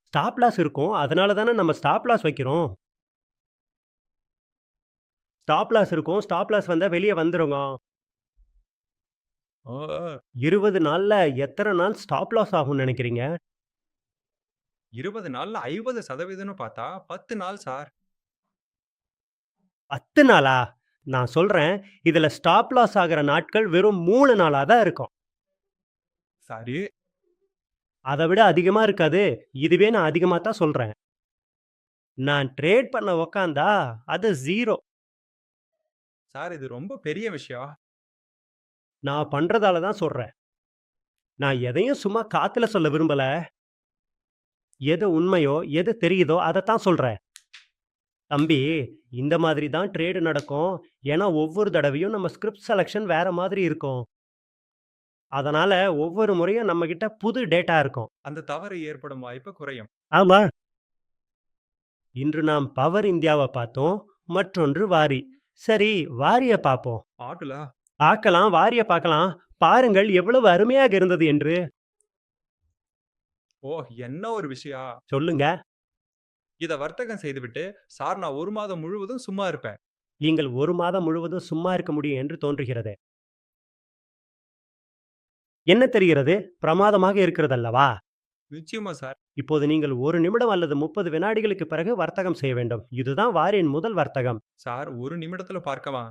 ஸ்டாப் லாஸ் இருக்கும். அதனால தானே நம்ம ஸ்டாப் லாஸ் வைக்கிறோம். ஸ்டாப் லாஸ் இருக்கும். ஸ்டாப் லாஸ் வந்தா வெளிய வந்துருங்க. ஓ! 20 நாள்ல எத்தன நாள் ஸ்டாப் லாஸ் ஆகும்னு நெனைக்கிறீங்க? 20 நாள்ல 50% பார்த்தா 10 நாள் சார். 10 நாளா? நான் சொல்றேன், இதுல ஸ்டாப் லாஸ் ஆகுற நாட்கள் வெறும் 3 நாளா தான் இருக்கும். சரி. அத விட அதிகமா இருக்காது. இதுவே நான் அதிகமா தான் சொல்றேன். நான் ட்ரேட் பண்ண உக்காந்தா, அது 0. சார் இது ரொம்ப பெரிய விஷயம். நான் பண்றதால தான் சொல்றேன். நான் எதையும் சும்மா காத்துல சொல்ல விரும்பல. எது உண்மையோ, எது தெரியுதோ அதத்தான் சொல்றேன். தம்பி, இந்த மாதிரி தான் ட்ரேடு நடக்கும். ஏன்னா ஒவ்வொரு தடவையும் நம்ம ஸ்கிரிப்ட் செலக்ஷன் வேற மாதிரி இருக்கும். அதனால ஒவ்வொரு முறையும் நம்மகிட்ட புது டேட்டா இருக்கும். அந்த தவறு ஏற்படும் வாய்ப்பு குறையும். ஆமா. இன்று நாம் பவர் இந்தியாவ பார்த்தோம். மற்றொன்று வாரி. சரி, வாரிய பார்ப்போம். ஆடுலா? பார்க்கலாம், வாரிய பார்க்கலாம். பாருங்கள் எவ்வளவு அருமையாக இருந்தது என்று. ஓ! என்ன ஒரு விஷயம். சொல்லுங்க. இத வர்த்தகம் செய்துவிட்டு, சார் நான் 1 மாதம் முழுவதும் சும்மா இருப்பேன். நீங்கள் 1 மாதம் முழுவதும் சும்மா இருக்க முடியும் என்று தோன்றுகிறது. என்ன தெரிகிறது? பிரமாதமாக இருக்கிறதல்லவா? நிச்சயமா சார். இப்போது நீங்கள் 1 நிமிடம் அல்லது 30 வினாடிகளுக்கு பிறகு வர்த்தகம் செய்ய வேண்டும். இதுதான் வாரியின் முதல் வர்த்தகம். சார் 1 நிமிடத்துல பார்க்கவா?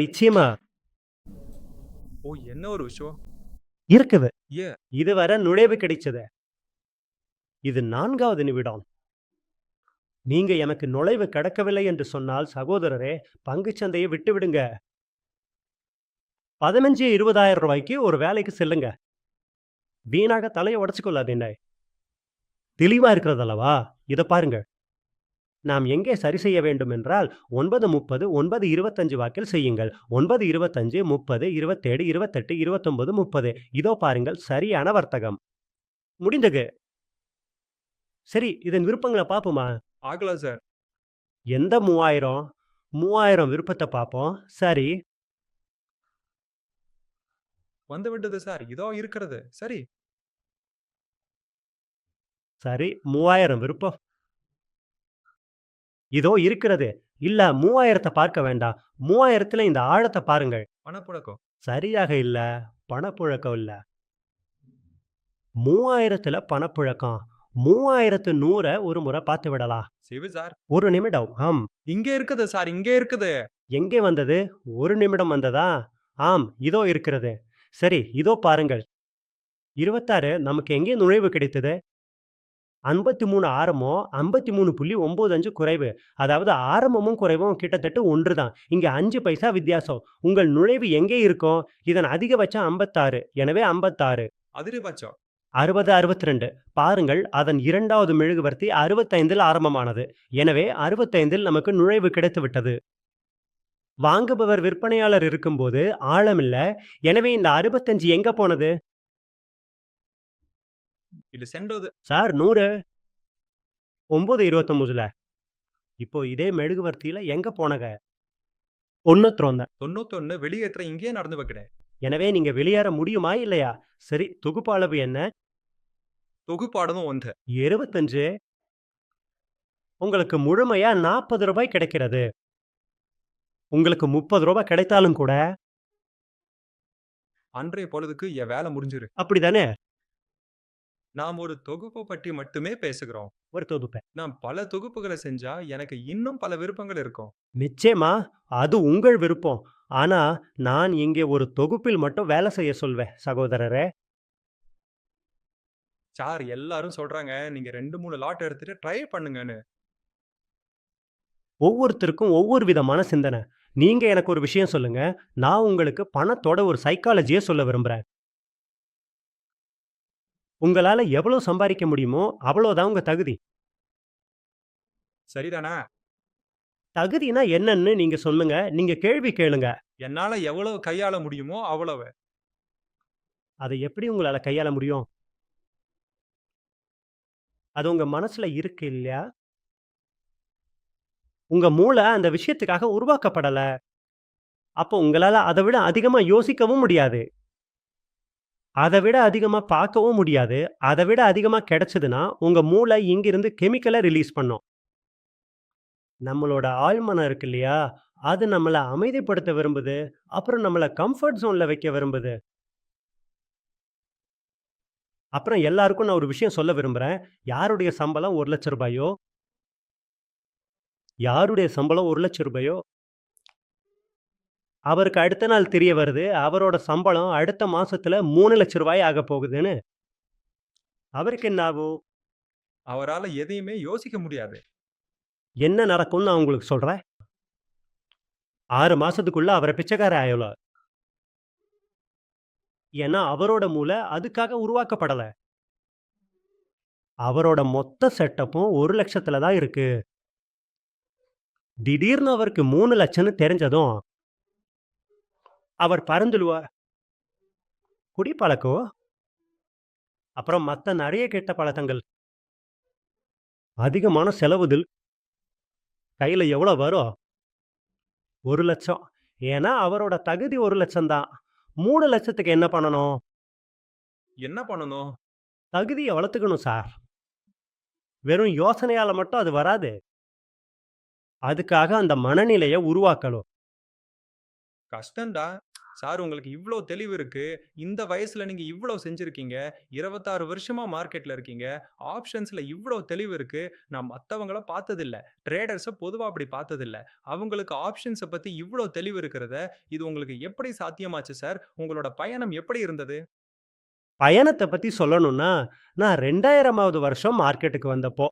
நிச்சயமா. ஓ! என்ன ஒரு விஷயம். இருக்குது. ஏ இதுவரை நுழைவு கிடைச்சது. இது 4வது நிமிடம். நீங்க எனக்கு நுழைவு கிடைக்கவில்லை என்று சொன்னால் சகோதரரே, பங்குச் சந்தையை விட்டுவிடுங்க. 15, 20,000 ரூபாய்க்கு ஒரு வேலைக்கு செல்லுங்க. வீணாக தலைய உடைச்சுக் கொள்ளாதீங்க. தெளிவா இருக்கிறதல்லவா? இத பாருங்க. நாம் எங்கே சரி செய்ய வேண்டும் என்றால் 9:30, 9:25 வாக்கில் செய்யுங்கள். 9:25, 30, 27, 28, 29, 30. இதோ பாருங்கள் சரியான வர்த்தகம். முடிந்தது. சரி, இதன் விருப்பங்கள பார்ப்போமா? ஆகலாம் சார். எந்த 3000? 3000 விருப்பத்த பார்ப்போம். சரி, வந்துவிட்டது சார். இதோ இருக்கிறது. சரி. சரி 3000 விருப்பம். இதோ இருக்கிறது. இல்ல 3000த்த பார்க்க வேண்டாம். 3000த்துல இந்த ஆழத்த பாருங்கள். பணப்புழக்கம். சரியாக இல்ல. பணப்புழக்கம் இல்ல. 3000த்துல பணப்புழக்கம். 3100 ஒரு முறை பார்த்து விடலாம். சிவு சார். 1 நிமிடம். இங்க இருக்குது சார். இங்கே இருக்குது. எங்கே வந்தது? 1 நிமிடம் வந்ததா? இதோ இருக்கிறது. சரி, இதோ பாருங்கள். 26 நமக்கு எங்கே நுழைவு கிடைத்தது? 53 ஆரம்பம், 53.95 குறைவு. அதாவது ஆரம்பமும் குறைவும் கிட்டத்தட்ட ஒன்றுதான். இங்க 5 பைசா வித்தியாசம். உங்கள் நுழைவு எங்கே இருக்கும்? இதன் அதிகபட்சம் 56. எனவே 56. அதிகபட்சம். 60, 62. பாருங்கள், அதன் 2வது மெழுகுவர்த்தி 65ல் ஆரம்பமானது. எனவே 65ல் நமக்கு நுழைவு கிடைத்துவிட்டது. வாங்குபவர் விற்பனையாளர் இருக்கும்போது ஆழமில்ல. எனவே இந்த 65 எங்க போனது? இது சென்றது. சார் 100. 9:29ல. இப்போ இதே மெழுகுவர்த்தியில எங்க போனக? 91. 91 வெளியேற்ற இங்கேயே நடந்து வைக்கிறேன். எனவே நீங்க வெளியேற முடியுமா? இல்லையா? சரி, தொகுப்பு அளவு என்ன? தொகுப்பானதும் 1. 25. உங்களுக்கு முழுமையா ரூ. 40 கிடைக்கிறது. உங்களுக்கு ரூ. 30 கிடைத்தாலும் கூட அன்றைய பொழுதுக்கு என் வேலை முடிஞ்சிரு. அப்படிதானே? நாம் ஒரு தொகுப்பு பற்றி மட்டுமே பேசுகிறோம். ஒரு தொகுப்ப. நான் பல தொகுப்புகள செஞ்சா எனக்கு இன்னும் பல விருப்பங்கள் இருக்கும். நிச்சயமா, அது உங்கள் விருப்பம். ஆனா, நான் இங்கே ஒரு தொகுப்பில் மட்டும் வேலை செய்ய சொல்வேன், சகோதரரே. சார் எல்லாரும் சொல்றாங்க, நீங்க 2, 3 லாட் எடுத்துட்டு ட்ரை பண்ணுங்கன்னு. ஒவ்வொருத்தருக்கும் ஒவ்வொரு விதமான சிந்தனை. நீங்க எனக்கு ஒரு விஷயம் சொல்லுங்க. நான் உங்களுக்கு பணத்தோட ஒரு சைக்காலஜிய சொல்ல விரும்புறேன். உங்களால எவ்வளோ சம்பாரிக்க முடியுமோ, அவ்வளோதான் உங்க தகுதி. சரிதானே? தகுதினா என்னன்னு நீங்க சொல்லுங்க. நீங்க கேள்வி கேளுங்க. என்னால எவ்வளவு கையாள முடியுமோ அவ்வளவு. அத எப்படி உங்களால கையாள முடியும்? அது உங்க மனசுல இருக்கு இல்லையா? உங்க மூளை அந்த விஷயத்துக்காக உருவாக்கப்படல. அப்போ உங்களால அதை விட அதிகமா யோசிக்கவும் முடியாது. அதை விட அதிகமா பார்க்கவும் முடியாது. அதை விட அதிகமா கிடைச்சதுன்னா, உங்க மூளை இங்கிருந்து கெமிக்கல ரிலீஸ் பண்ணும். நம்மளோட ஆழ்மனம் இருக்கு இல்லையா? அது நம்மள அமைதிப்படுத்த விரும்புது. அப்புறம் நம்மள கம்ஃபர்ட் ஜோன்ல வைக்க விரும்புது. அப்புறம் எல்லாருக்கும் நான் ஒரு விஷயம் சொல்ல விரும்புறேன். யாருடைய சம்பளம் ரூ. 1,00,000 யாருடைய சம்பளம் ரூ. 1,00,000 அவருக்கு அடுத்த நாள் தெரிய வருது, அவரோட சம்பளம் அடுத்த மாசத்துல ரூ. 3,00,000 ஆகப் போகுதுன்னு. அவருக்கு என்ன ஆகும்? அவரால எதையுமே யோசிக்க முடியாது. என்ன நடக்கும்னு நான் உங்களுக்கு சொல்றேன். 6 மாசத்துக்குள்ள அவர பிச்சைக்காரன் ஆயிடுவார். ஏன்னா அவரோட மூளை அதுக்காக உருவாக்கப்படல. அவரோட மொத்த செட்டப்பும் 1,00,000த்துல தான் இருக்கு. திடீர்னு அவருக்கு 3,00,000ன்னு தெரிஞ்சதும், அவர் பறந்துடுவார். குடிப்பழக்கம், அப்புறம் மத்த நெறைய கெட்ட பழக்கங்கள், அதிகமான செலவுகள், கையில எவ்வளோ வரும்? 1,00,000. ஏன்னா அவரோட தகுதி 1,00,000 தான். 3,00,000க்கு என்ன பண்ணணும்? என்ன பண்ணணும்? தகுதிய வளர்த்துக்கணும் சார். வெறும் யோசனையால மட்டும் அது வராது. அதுக்காக அந்த மனநிலைய உருவாக்கணும். கஷ்டம்டா. சார் உங்களுக்கு இவ்ளோ தெளிவு இருக்கு. இந்த வயசுல நீங்க இவ்ளோ செஞ்சிருக்கீங்க. 26 வருஷமா மார்க்கெட்ல இருக்கீங்க. ஆப்ஷன்ஸ்ல இவ்ளோ தெளிவு இருக்கு. நான் மத்தவங்கள பார்த்ததில்ல. ட்ரேடர்ஸ பொதுவா அப்படி பார்த்ததில்ல. அவங்களுக்கு ஆப்ஷன்ஸ பத்தி இவ்ளோ தெளிவு இருக்கிறத, இது உங்களுக்கு எப்படி சாத்தியமாச்சு சார்? உங்களோட பயணம் எப்படி இருந்தது? பயணத்த பத்தி சொல்லணும்னா, நான் 2000வது வருஷம் மார்க்கெட்டுக்கு வந்தப்போ.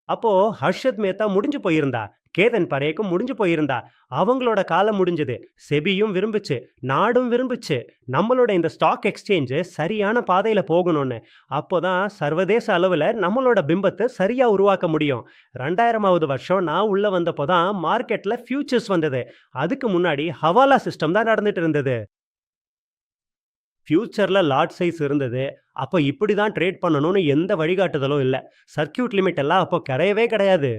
அப்போ ஹர்ஷத் மேத்தா முடிஞ்சு போயிருந்தா. கேதன் பரேக்கும் முடிஞ்சு போயிருந்தா. அவங்களோட காலம் முடிஞ்சது. செபியும் விரும்புச்சு. நாடும் விரும்புச்சு. நம்மளோட இந்த ஸ்டாக் எக்ஸ்சேஞ்ச் சரியான பாதையில போகணும்னு. அப்போதான் சர்வதேச அளவுல நம்மளோட பிம்பத்த சரியா உருவாக்க முடியும். 2000வது வருஷம் நான் உள்ள வந்தப்போ தான் மார்க்கெட்ல ஃபியூச்சர்ஸ் வந்தது. அதுக்கு முன்னாடி ஹவாலா சிஸ்டம் தான் நடந்துட்டு இருந்தது. ஃபியூச்சர்ல லாட் சைஸ் இருந்தது. அப்ப இப்படி தான் ட்ரேட் பண்ணணும்னு எந்த வழிகாட்டுதலும் இல்ல. சர்க்யூட் லிமிட் எல்லாம் அப்போ கிடையவே கிடையாது.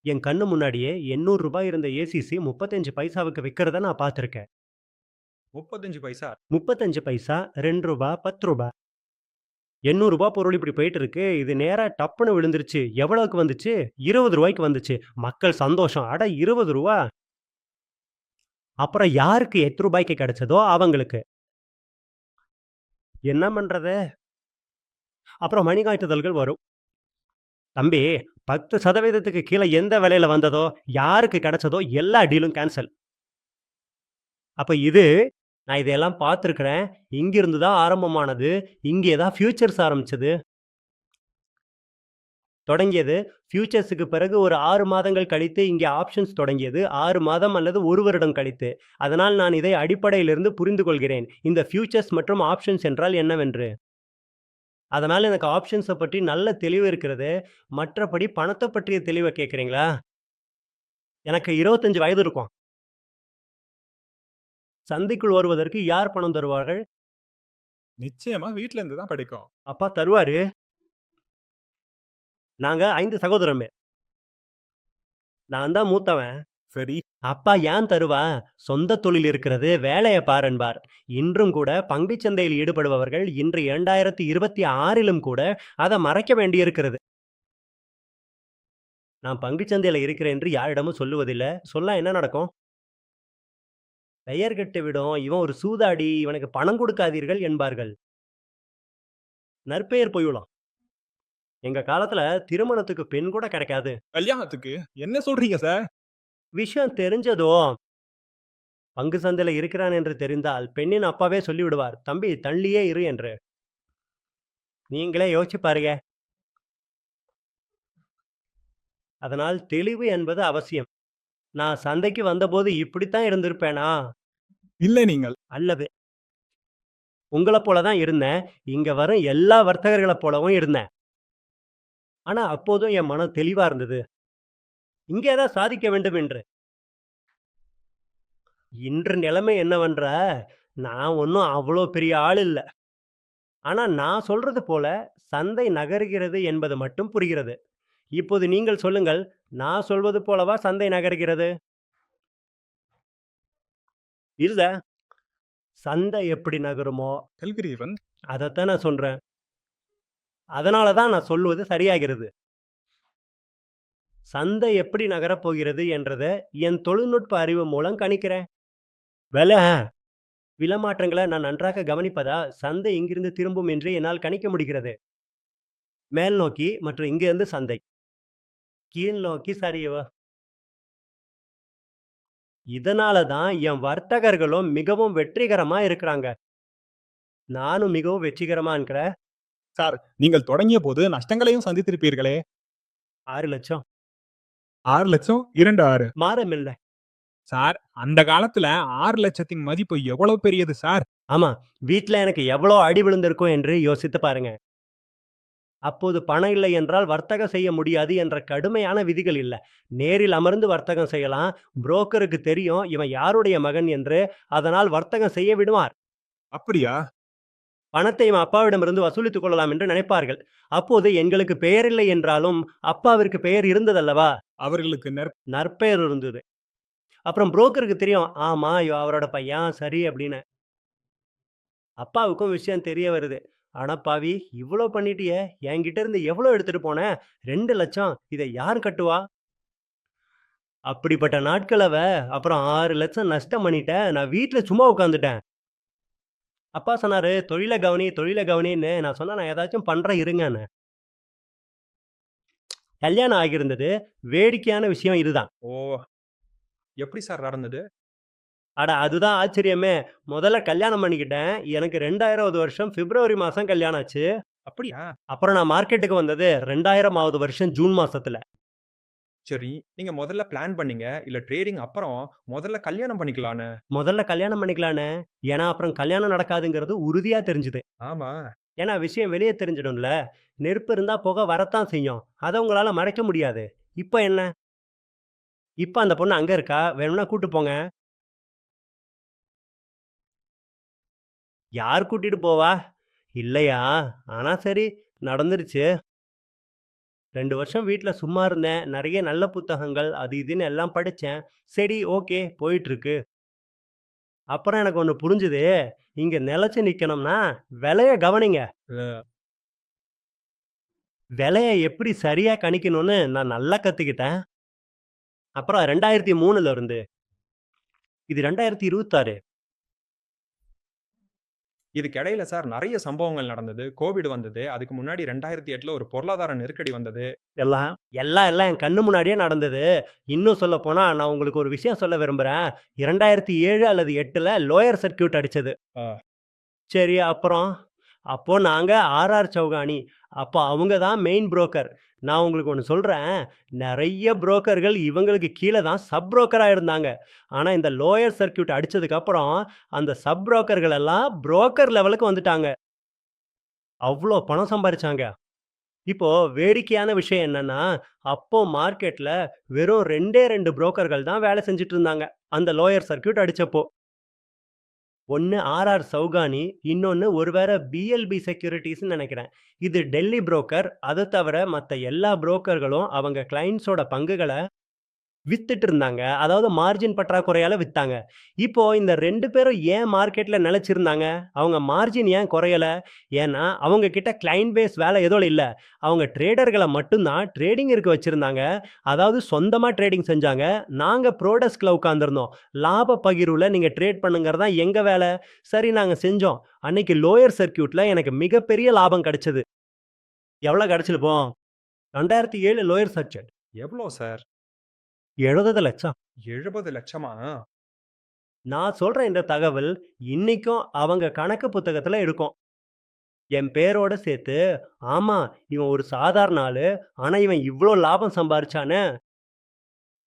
என் கண்ணு முன்னாடியே ரூ. 800 இருந்த ஏசிசி 35 பைசாவுக்கு விக்கிறத நான் பார்த்திருக்கேன். 35 பைசா. 35 பைசா, ரூ. 2, ரூ. 10. ரூ. 800 பொருள் இப்படி போயிட்டு இருக்கு. இது நேரா டப்புன்னு விழுந்துருச்சு. எவ்வளவுக்கு வந்துச்சு? ரூ. 20க்கு வந்துச்சு. மக்கள் சந்தோஷம். அட ரூ. 20. அப்புறம் யாருக்கு ரூ. 8க்கு கிடைச்சதோ அவங்களுக்கு. என்ன பண்றது? அப்புறம் வழிகாட்டுதல்கள் வரும். தம்பி 10% கீழ எந்த விலையில வந்ததோ, யாருக்கு கிடைச்சதோ எல்லா டீலும் கேன்சல். அப்ப இது நான் இதையெல்லாம் பார்த்திருக்கிறேன். இங்கிருந்து தான் ஆரம்பமானது. இங்கே தான் ஃபியூச்சர்ஸ் ஆரம்பிச்சது. தொடங்கியது. ஃபியூச்சர்ஸுக்கு பிறகு ஒரு 6 மாதங்கள் கழித்து இங்கே ஆப்ஷன்ஸ் தொடங்கியது. 6 மாதம் அல்லது 1 வருடம் கழித்து. அதனால் நான் இதை அடிப்படையிலிருந்து புரிந்து கொள்கிறேன். இந்த ஃபியூச்சர்ஸ் மற்றும் ஆப்ஷன்ஸ் என்றால் என்னவென்று. அதனால எனக்கு ஆப்ஷன்ஸ பற்றி நல்ல தெளிவு இருக்கிறது. மற்றபடி பணத்த பற்றிய தெளிவ கேட்கிறீங்களா? எனக்கு 25 வயது இருக்கும். சந்தைக்குள் வருவதற்கு யார் பணம் தருவார்கள்? நிச்சயமா வீட்ல இருந்து தான் படிக்கும். அப்பா தருவாரு. நாங்க 5 சகோதரமே. நான் தான் மூத்தவன். சரி. அப்பா ஏன் தருவான்? சொந்த தொழில் இருக்கிறது, வேலைய பார் என்பார். இன்றும் கூட பங்குச் சந்தையில் ஈடுபடுபவர்கள் இன்று 2026லும் கூட அத மறைக்க வேண்டியிருக்கிறது. நான் பங்குச் சந்தையில இருக்கிறேன் என்று யாரிடமும் சொல்லுவதில்ல. சொன்னா என்ன நடக்கும்? பெயர் கெட்டுவிடும். இவன் ஒரு சூதாடி, இவனுக்கு பணம் கொடுக்காதீர்கள் என்பார்கள். நற்பெயர் போய்விடும். எங்க காலத்துல திருமணத்துக்கு பெண் கூட கிடைக்காது. கல்யாணத்துக்கு என்ன சொல்றீங்க சார்? விஷயம் தெரிஞ்சதும் பங்கு சந்தையில இருக்கிறான் என்று தெரிந்தால் பெண்ணின் அப்பாவே சொல்லிவிடுவார், தம்பி தள்ளியே இரு என்று. நீங்களே யோசிச்சு பாருங்க. அதனால் தெளிவு என்பது அவசியம். நான் சந்தைக்கு வந்தபோது இப்படித்தான் இருந்திருப்பேனா? இல்ல நீங்கள். அல்லவே உங்களப் போல தான் இருந்தேன். இங்க வரும் எல்லா வர்த்தகர்களப் போலவும் இருந்தேன். ஆனா அப்போதும் என் மனம் தெளிவா இருந்தது. இங்கே தான் சாதிக்க வேண்டும் என்று. இன்று நிலைமை என்னவென்ற, நான் ஒண்ணும் அவ்வளோ பெரிய ஆள் இல்ல. ஆனா நான் சொல்றது போல சந்தை நகருகிறது என்பது மட்டும் புரிகிறது. இப்போது நீங்கள் சொல்லுங்கள், நான் சொல்வது போலவா சந்தை நகருகிறது? இல்ல. சந்தை எப்படி நகருமோ கல்கிரீவன் அதைத்தான் நான் சொல்றேன். அதனால தான் நான் சொல்வது சரியாகிறது. சந்தை எப்படி நகரப் போகிறது என்றத என் தொழில்நுட்ப அறிவு மூலம் கணிக்கிறேன். விலை விலை மாற்றங்களை நான் நன்றாக கவனிப்பதால் சந்தை இங்கிருந்து திரும்பும் என்று என்னால் கணிக்க முடிகிறது. மேல் நோக்கி மற்றும் இங்கிருந்து சந்தை கீழ் நோக்கி சரிவு. இதனால தான் என் வர்த்தகர்களும் மிகவும் வெற்றிகரமா இருக்கிறாங்க. நானும் மிகவும் வெற்றிகரமா இருக்கிறேன். சார், நீங்கள் தொடங்கிய போது நஷ்டங்களையும் சந்தித்திருப்பீர்களே. 6 லட்சம் 6 லட்சம் 2 மாறமில்ல. சார், அந்த காலத்துல 6 லட்சத்தின் மதிப்பு எவ்வளவு பெரியது சார்? ஆமா, வீட்ல எனக்கு எவ்வளோ அடி விழுந்திருக்கும் என்று யோசித்து பாருங்க. அப்போது பணம் இல்லை என்றால் வர்த்தகம் செய்ய முடியாது என்ற கடுமையான விதிகள் இல்ல. நேரில் அமர்ந்து வர்த்தகம் செய்யலாம். புரோக்கருக்கு தெரியும் இவன் யாருடைய மகன் என்று. அதனால் வர்த்தகம் செய்ய விடுவார். அப்படியா? பணத்தை இவன் அப்பாவிடமிருந்து வசூலித்துக் கொள்ளலாம் என்று நினைப்பார்கள். அப்போது எங்களுக்கு பெயர் இல்லை என்றாலும் அப்பாவிற்கு பெயர் இருந்ததல்லவா? அவர்களுக்கு நற்பெயர் இருந்தது. அப்புறம் புரோக்கருக்கு தெரியும், ஆமா இவன் அவரோட பையன் சரி அப்படின்னு. அப்பாவுக்கும் விஷயம் தெரிய வருது. அடப்பாவி இவ்ளோ பண்ணிட்டியே, என்கிட்ட இருந்து எவ்வளோ எடுத்துட்டு போன? 2 லட்சம். இதை யார் கட்டுவா? அப்படிப்பட்ட நாட்கள் அவ. அப்புறம் 6 லட்சம் நஷ்டம் பண்ணிட்டேன். நான் வீட்ல சும்மா உட்காந்துட்டேன். அப்பா சொன்னாரு, தொழில கவனி, தொழில கவனின்னு. நான் சொன்னேன், நான் ஏதாச்சும் பண்றேன் இருங்கன்னு. கல்யாணம் ஆகியிருந்தது. வேடிக்கையான விஷயம் இதுதான். ஓ! எப்படி சார் நடந்தது? அட அதுதான் ஆச்சரியமே. முதல்ல கல்யாணம் பண்ணிக்கிட்டேன். எனக்கு 2000வது வருஷம் பிப்ரவரி மாசம் கல்யாணம் ஆச்சு. அப்படியா? அப்புறம் நான் மார்க்கெட்டுக்கு வந்தது 2000வது வருஷம் ஜூன் மாசத்துல. சரி. நீங்க முதல்ல பிளான் பண்ணீங்க. இல்ல ட்ரேடிங் அப்புறம் முதல்ல கல்யாணம் பண்ணிக்கலான்னு? முதல்ல கல்யாணம் பண்ணிக்கலான்னு. ஏன்னா அப்புறம் கல்யாணம் நடக்காதுங்கிறது உறுதியா தெரிஞ்சுது. ஆமா. ஏன்னா விஷயம் வெளிய தெரிஞ்சிடும்ல. நெருப்பு இருந்தா புகை வரத்தான் செய்யும். அத உங்களால மறைக்க முடியாது. இப்ப என்ன? இப்ப அந்த பொண்ணு அங்க இருக்கா. வேணும்னா கூட்டு போங்க. யார் கூட்டிட்டு போவா? இல்லையா? ஆனா சரி, நடந்துருச்சு. 2 வருஷம் வீட்ல சும்மா இருந்தேன். நெறைய நல்ல புத்தகங்கள் அது இதுன்னு எல்லாம் படிச்சேன். சரி, ஓகே போயிட்டுருக்கு. அப்புறம் எனக்கு ஒண்ணு புரிஞ்சுது. இங்க நிலைச்சு நிக்கணும்னா விலைய கவனிங்க. அ விலைய எப்படி சரியா கணிக்கணும்னு நான் நல்லா கத்துக்கிட்டேன். அப்புறம் 2003ல இருந்து. இது 2026. இதுக்கு இடையில சார் நெறைய சம்பவங்கள் நடந்தது. கோவிட் வந்தது. அதுக்கு முன்னாடி 2008ல ஒரு பொருளாதார நெருக்கடி வந்தது. எல்லாம் எல்லாம் எல்லாம் என் கண்ணு முன்னாடியே நடந்தது. இன்னும் சொல்லப்போனா, நான் உங்களுக்கு ஒரு விஷயம் சொல்ல விரும்புறேன். 2007 அல்லது 8ல லோயர் சர்க்யூட் அடிச்சது. ஆ. சரி அப்புறம்? அப்போ நாங்க ஆர்.ஆர். சௌகானி. அப்போ அவங்க தான் மெயின் புரோக்கர். நான் உங்களுக்கு ஒண்ணு சொல்றேன். நெறைய புரோக்கர்கள் இவங்களுக்கு கீழ தான் சப் புரோக்கரா இருந்தாங்க. ஆனா இந்த லோயர் சர்க்யூட் அடிச்சதுக்கு அப்புறம், அந்த சப் புரோக்கர்கள் எல்லாம் புரோக்கர் லெவலுக்கு வந்துட்டாங்க. அவ்ளோ பணம் சம்பாரிச்சாங்க. இப்போ வேடிக்கையான விஷயம் என்னன்னா, அப்போ மார்க்கெட்ல வெறும் 2 புரோக்கர்கள் தான் வேலை செஞ்சுட்டு இருந்தாங்க. அந்த லோயர் சர்க்யூட் அடிச்சப்போ. ஒண்ணு ஆர்.ஆர். சௌகானி, இன்னொன்னு ஒருவேள பிஎல்பி செக்யூரிட்டீஸ்ன்னு நெனைக்கிறேன். இது டெல்லி புரோக்கர். அத தவிர மத்த எல்லா புரோக்கர்களும் அவங்க கிளையண்ட்ஸோட பங்குகள வித்துட்டு இருந்தாங்க. அதாவது மார்ஜின் பற்றாக்குறையால வித்தாங்க. இப்போ இந்த 2 பேரும் ஏன் மார்க்கெட்ல நிலைச்சிருந்தாங்க? அவங்க மார்ஜின் ஏன் குறையல? ஏன்னா, அவங்க கிட்ட கிளையண்ட் பேஸ் வேலை எதுவும் இல்ல. அவங்க ட்ரேடர்கள மட்டும் தான் ட்ரேடிங்கிற்கு வச்சிருந்தாங்க. அதாவது சொந்தமா ட்ரேடிங் செஞ்சாங்க. நாங்க ப்ரோ டெஸ்க்ல உட்கார்ந்திருந்தோம். லாப பகிர்வுல நீங்க ட்ரேட் பண்ணுங்கிறது தான் எங்க வேலை. சரி நாங்க செஞ்சோம். அன்னைக்கு லோயர் சர்க்யூட்ல எனக்கு மிகப்பெரிய லாபம் கிடைச்சது. எவ்வளோ கிடைச்சிருக்கும்? 2007 லோயர் சர்க்யூட். எவ்வளோ சார்? 70 லட்சம். 70 லட்சமா? நான் சொல்ற இந்த தகவல் இன்னைக்கும் அவங்க கணக்கு புத்தகத்துல இருக்கும். என் பேரோட சேர்த்து, ஆமா இவன் ஒரு சாதாரண ஆளு. ஆனா இவன் இவ்ளோ லாபம் சம்பாரிச்சானே.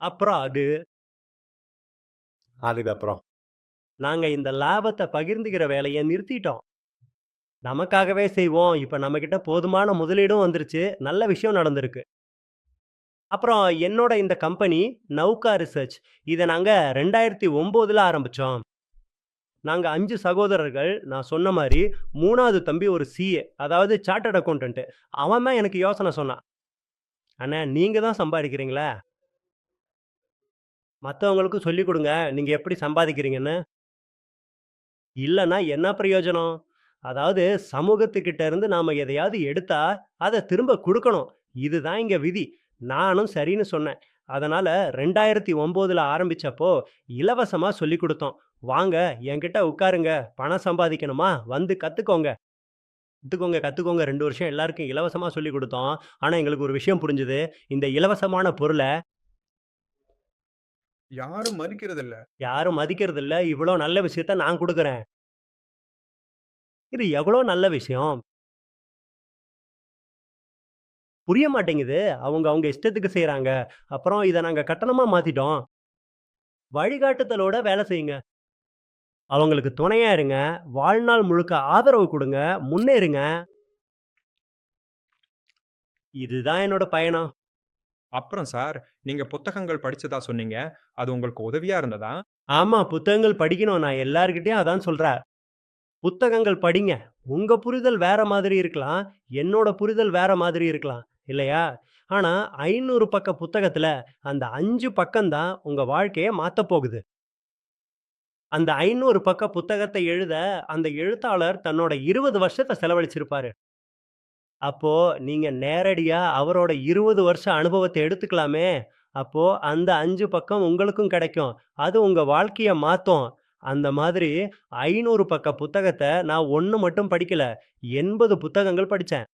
அப்புறம் அதுக்கப்புறம் நாங்க இந்த லாபத்த பகிர்ந்துக்கிற வேலைய நிறுத்திட்டோம். நமக்காகவே செய்வோம். இப்ப நம்மகிட்ட போதுமான முதலீடும் வந்துருச்சு. நல்ல விஷயம் நடந்திருக்கு. அப்புறம் என்னோட இந்த கம்பெனி நௌகா ரிசர்ச். இத நாங்க 2009ல ஆரம்பிச்சோம். நாங்க 5 சகோதரர்கள். நான் சொன்ன மாரி 3வது தம்பி ஒரு சிஏ. அதாவது சார்ட்டர்ட் அக்கவுண்டன்ட். அவன் தான் எனக்கு யோசனை சொன்னான். அண்ணே நீங்க தான் சம்பாதிக்கிறீங்களா? மத்தவங்களுக்கும் சொல்லிக் குடுங்க. நீங்க எப்படி சம்பாதிக்கிறீங்கன்னு. இல்லன்னா என்ன பிரயோஜனம்? அதாவது சமூகத்துக்கிட்ட இருந்து நாம எதையாவது எடுத்தா, அத திரும்ப குடுக்கணும். இதுதான் இங்க விதி. நானும் சரின்னு சொன்னேன். அதனால 2009ல ஆரம்பிச்சப்போ, இலவசமா சொல்லிக் குடுத்தோம். "வாங்க என்கிட்ட உட்காருங்க. பணம் சம்பாதிக்கணுமா? வந்து கத்துக்கோங்க. கத்துக்கோங்க, கத்துக்கோங்க." 2 வருஷம் எல்லாருக்கும் இலவசமா சொல்லிக் குடுத்தோம். ஆனா எங்களுக்கு ஒரு விஷயம் புரிஞ்சது. இந்த இலவசமான பொருள யாரும் மதிக்கிறதில்ல. யாரும் மதிக்கிறதில்ல. இவ்ளோ நல்ல விஷயத்த நான் குடுக்குறேன். இது எவ்வளோ நல்ல விஷயம். புரிய மாட்டேங்குது. அவங்க அவங்க இஷ்டத்துக்கு செய்றாங்க. அப்புறம் இத நாங்க கட்டணமா மாத்திட்டோம். வழிகாட்டுதலோட வேலை செய்யுங்க. அவங்களுக்கு துணையா இருங்க. வாழ்நாள் முழுக்க ஆதரவு குடுங்க. முன்னேறுங்க. இதுதான் என்னோட பயணம். அப்புறம் சார், நீங்க புத்தகங்கள் படிச்சதா சொன்னீங்க. அது உங்களுக்கு உதவியா இருந்ததா? ஆமா, புத்தகங்கள் படிக்கணும். நான் எல்லார்கிட்டயும் அதான் சொல்றேன். புத்தகங்கள் படிங்க. உங்க புரிதல் வேற மாதிரி இருக்கலாம். என்னோட புரிதல் வேற மாதிரி இருக்கலாம். இல்லையா? ஆனா 500 பக்க புத்தகத்துல அந்த 5 பக்கம் தான் உங்க வாழ்க்கைய மாத்தப் போகுது. அந்த 500 பக்க புத்தகத்த எழுத அந்த எழுத்தாளர் தன்னோட 20 வருஷத்த செலவழிச்சிருப்பாரு. அப்போ நீங்க நேரடியா அவரோட 20 வருஷ அனுபவத்த எடுத்துக்கலாமே! அப்போ அந்த 5 பக்கம் உங்களுக்கும் கிடைக்கும். அது உங்க வாழ்க்கைய மாத்தும். அந்த மாதிரி 500 பக்க புத்தகத்த நான் 1 மட்டும் படிக்கல. 80 புத்தகங்கள் படிச்சேன்.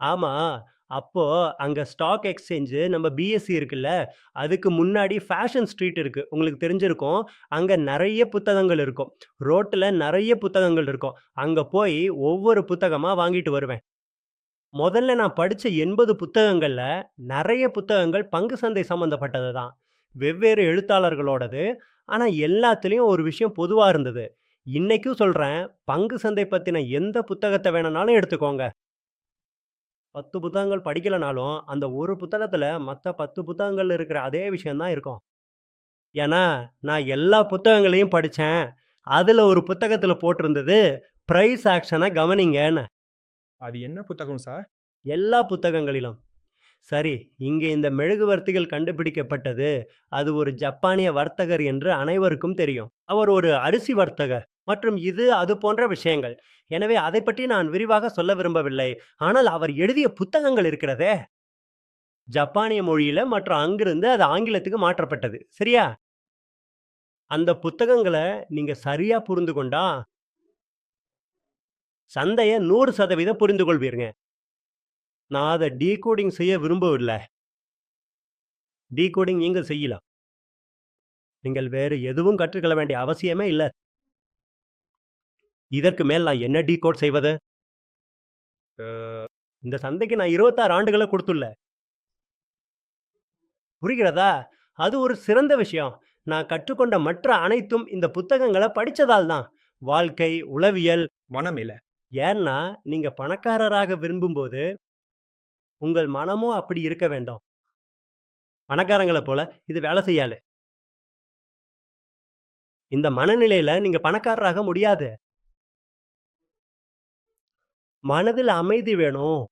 ஆமா. அப்போ அங்க ஸ்டாக் எக்ஸ்சேஞ்ச் நம்ம பிஎஸ்சி இருக்குல்ல, அதுக்கு முன்னாடி ஃபேஷன் ஸ்ட்ரீட் இருக்கு. உங்களுக்கு தெரிஞ்சிருக்கும். அங்க நெறைய புத்தகங்கள் இருக்கும். ரோட்டுல நெறைய புத்தகங்கள் இருக்கும். அங்க போய் ஒவ்வொரு புத்தகமா வாங்கிட்டு வருவேன். முதல்ல நான் படிச்ச 80 புத்தகங்கள்ல, நெறைய புத்தகங்கள் பங்கு சந்தை சம்மந்தப்பட்டது தான். வெவ்வேறு எழுத்தாளர்களோடது. ஆனா எல்லாத்துலயும் ஒரு விஷயம் பொதுவா இருந்தது. இன்னைக்கும் சொல்றேன், பங்கு சந்தை பத்தின எந்த புத்தகத்த வேணும்னாலும் எடுத்துக்கோங்க. 10 புத்தகங்கள் படிக்கலனாலும், அந்த ஒரு புத்தகத்துல மத்த 10 புத்தகங்கள்ல இருக்கிற அதே விஷயம் தான் இருக்கும். ஏன்னா, நான் எல்லா புத்தகங்களையும் படிச்சேன். அதுல ஒரு புத்தகத்துல போட்டிருந்தது, பிரைஸ் ஆக்ஷன கவனிங்கன்னு. அது என்ன புத்தகம் சார்? எல்லா புத்தகங்களிலும். சரி, இங்கே இந்த மெழுகுவர்த்திகள் கண்டுபிடிக்கப்பட்டது. அது ஒரு ஜப்பானிய வர்த்தகர் என்று அனைவருக்கும் தெரியும். அவர் ஒரு அரிசி வர்த்தகர் மற்றும் இது, அது போன்ற விஷயங்கள். எனவே அதைப் பற்றி நான் விரிவாக சொல்ல விரும்பவில்லை. ஆனால் அவர் எழுதிய புத்தகங்கள் இருக்கிறதே, ஜப்பானிய மொழியில மற்றும் அங்கிருந்து அது ஆங்கிலத்துக்கு மாற்றப்பட்டது. சரியா? அந்த புத்தகங்கள நீங்க சரியா புரிந்து கொண்டா, சந்தைய 100% புரிந்து கொள்வீர்ங்க. நான் அத டிகோடிங் செய்ய விரும்பவில்ல. டிகோடிங் நீங்க செய்யலாம். நீங்கள் வேறு எதுவும் கற்றுக்கொள்ள வேண்டிய அவசியமே இல்ல. இதற்கு மேல் நான் என்ன டிகோட் செய்வது? இந்த சந்தைக்கு நான் 26 ஆண்டுகள குடுத்துள்ளேன். புரிகிறதா? அது ஒரு சிறந்த விஷயம். நான் கற்றுக்கொண்ட மற்ற அனைத்தும் இந்த புத்தகங்கள படிச்சதால் தான். வாழ்க்கை, உளவியல். மனமில. ஏன்னா, நீங்க பணக்காரராக விரும்பும்போது, உங்கள் மனமும் அப்படி இருக்க வேண்டும். பணக்காரங்கள போல இது வேல செய்யாது. இந்த மனநிலையில நீங்க பணக்காரராக முடியாது. மனதில் அமைதி வேணும்.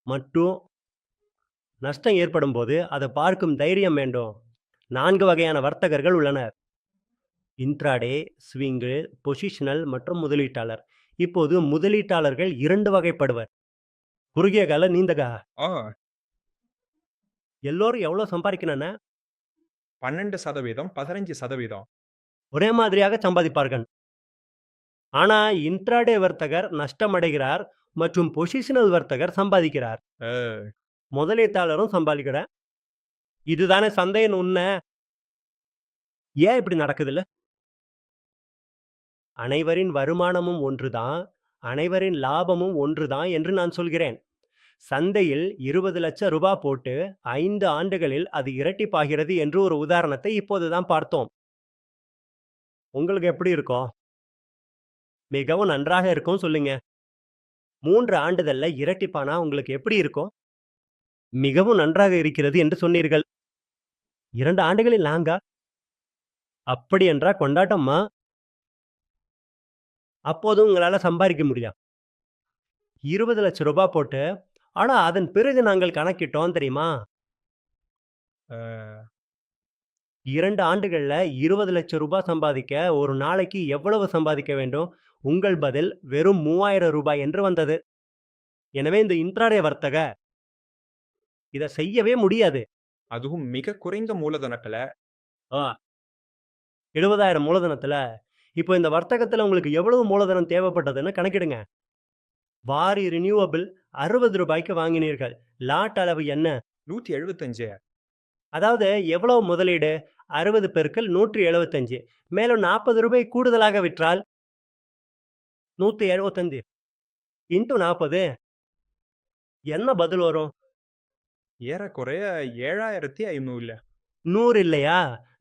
மற்றும் நஷ்டம் ஏற்படும்போது, அத பார்க்கும் தைரியம் வேண்டும். 4 வகையான வர்த்தகர்கள் உள்ளனர். இன்ட்ராடே, ஸ்விங்கு, பொசிஷனல் மற்றும் முதலீட்டாளர். இப்போது முதலீட்டாளர்கள் 2 வகைப்படுவர். குறுகிய கால, நீண்ட ஆ எல்லோரும் எவ்வளோ சம்பாதிக்கணும்னா, 12%, 15%. ஒரே மாதிரியாக சம்பாதிப்பார்கள். ஆனா, இன்ட்ராடே வர்த்தகர் நஷ்டமடைகிறார் மற்றும் பொசிஷனல் வர்த்தகர் சம்பாதிக்கிறார். அ முதலீட்டாளரும் சம்பாதிக்கிறார். இதுதானே சந்தையின் உண்மை. ஏன் இப்படி நடக்குதுல்ல? அனைவரின் வருமானமும் ஒன்றுதான், அனைவரின் லாபமும் ஒன்றுதான் என்று நான் சொல்கிறேன். சந்தையில் 20 லட்சம் ரூபாய் போட்டு 5 ஆண்டுகளில் அது இரட்டிப்பாகிறது என்று ஒரு உதாரணத்தை இப்போதுதான் பார்த்தோம். உங்களுக்கு எப்படி இருக்கும்? மிகவும் நன்றாக இருக்கும் சொல்லுங்க. 3 ஆண்டுகள்ல இரட்டிப்பானா உங்களுக்கு எப்படி இருக்கும்? மிகவும் நன்றாக இருக்கிறது என்று சொன்னீர்கள். 2 ஆண்டுகளில் நான்கா? அப்படி என்றா கொண்டாட்டமா? அப்போதும் உங்களால சம்பாதிக்க முடியும். 20 லட்சம் ரூபாய் போட்டு, ஆனா அதன் பிறகு நாங்கள் கணக்கிட்டோம் தெரியுமா? அ 2 ஆண்டுகள்ல 20 லட்சம் ரூபாய் சம்பாதிக்க ஒரு நாளைக்கு எவ்வளவு சம்பாதிக்க வேண்டும்? உங்கள் பதில் வெறும் 3000 ரூபாய் என்று வந்தது. எனவே இந்த இன்ட்ராடே வர்த்தக இத செய்யவே முடியாது. அதுவும் மிக குறைந்த மூலதனத்துல. ஆ 70,000 மூலதனத்துல. இப்போ இந்த வர்த்தகத்துல உங்களுக்கு எவ்வளவு மூலதனம் தேவைப்பட்டதுன்னு கணக்கிடுங்க. வாரி ரினியூவபிள் 60 ரூபாய்க்கு வாங்கினீர்கள். லாட் அளவு என்ன? 175. அதாவது எவ்வளவு முதலீடு? 60 பெருக்கல் 175. மேலும் 40 ரூபாய் கூடுதலாக விற்றால் 175 இன்டு 40 என்ன பதில் வரும்? ஏறக்குறைய 7500. 100 இல்லையா?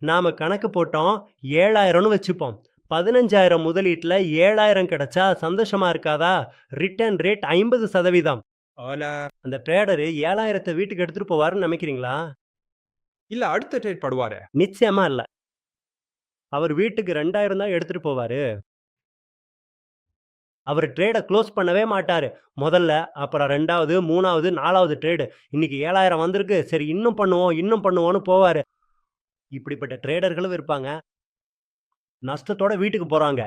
நாம கணக்கு போட்டோம் 7000ன்னு வச்சுப்போம். 15,000 முதலீட்டுல 7000 கிடைச்சா சந்தோஷமா இருக்காதா? Return rate 50%. ஆல. அந்த ட்ரேடரு 7000 வீட்டுக்கு எடுத்துட்டு போவாருன்னு நினைக்கிறீங்களா? இல்ல அடுத்த ட்ரேட் படுவாரு. நிச்சயமா இல்ல. அவர் வீட்டுக்கு 2000 தான் எடுத்துட்டு போவாரு. அவர் ட்ரேட க்ளோஸ் பண்ணவே மாட்டாரு. முதல்ல, அப்புறம் 2வது, 3வது, 4வது ட்ரேடு. இன்னைக்கு 7000 வந்திருக்கு. சரி இன்னும் பண்ணுவோம், இன்னும் பண்ணுவோம்னு போவாரு. இப்படிப்பட்ட ட்ரேடர்களும் இருப்பாங்க. நஷ்டத்தோட வீட்டுக்கு போறாங்க.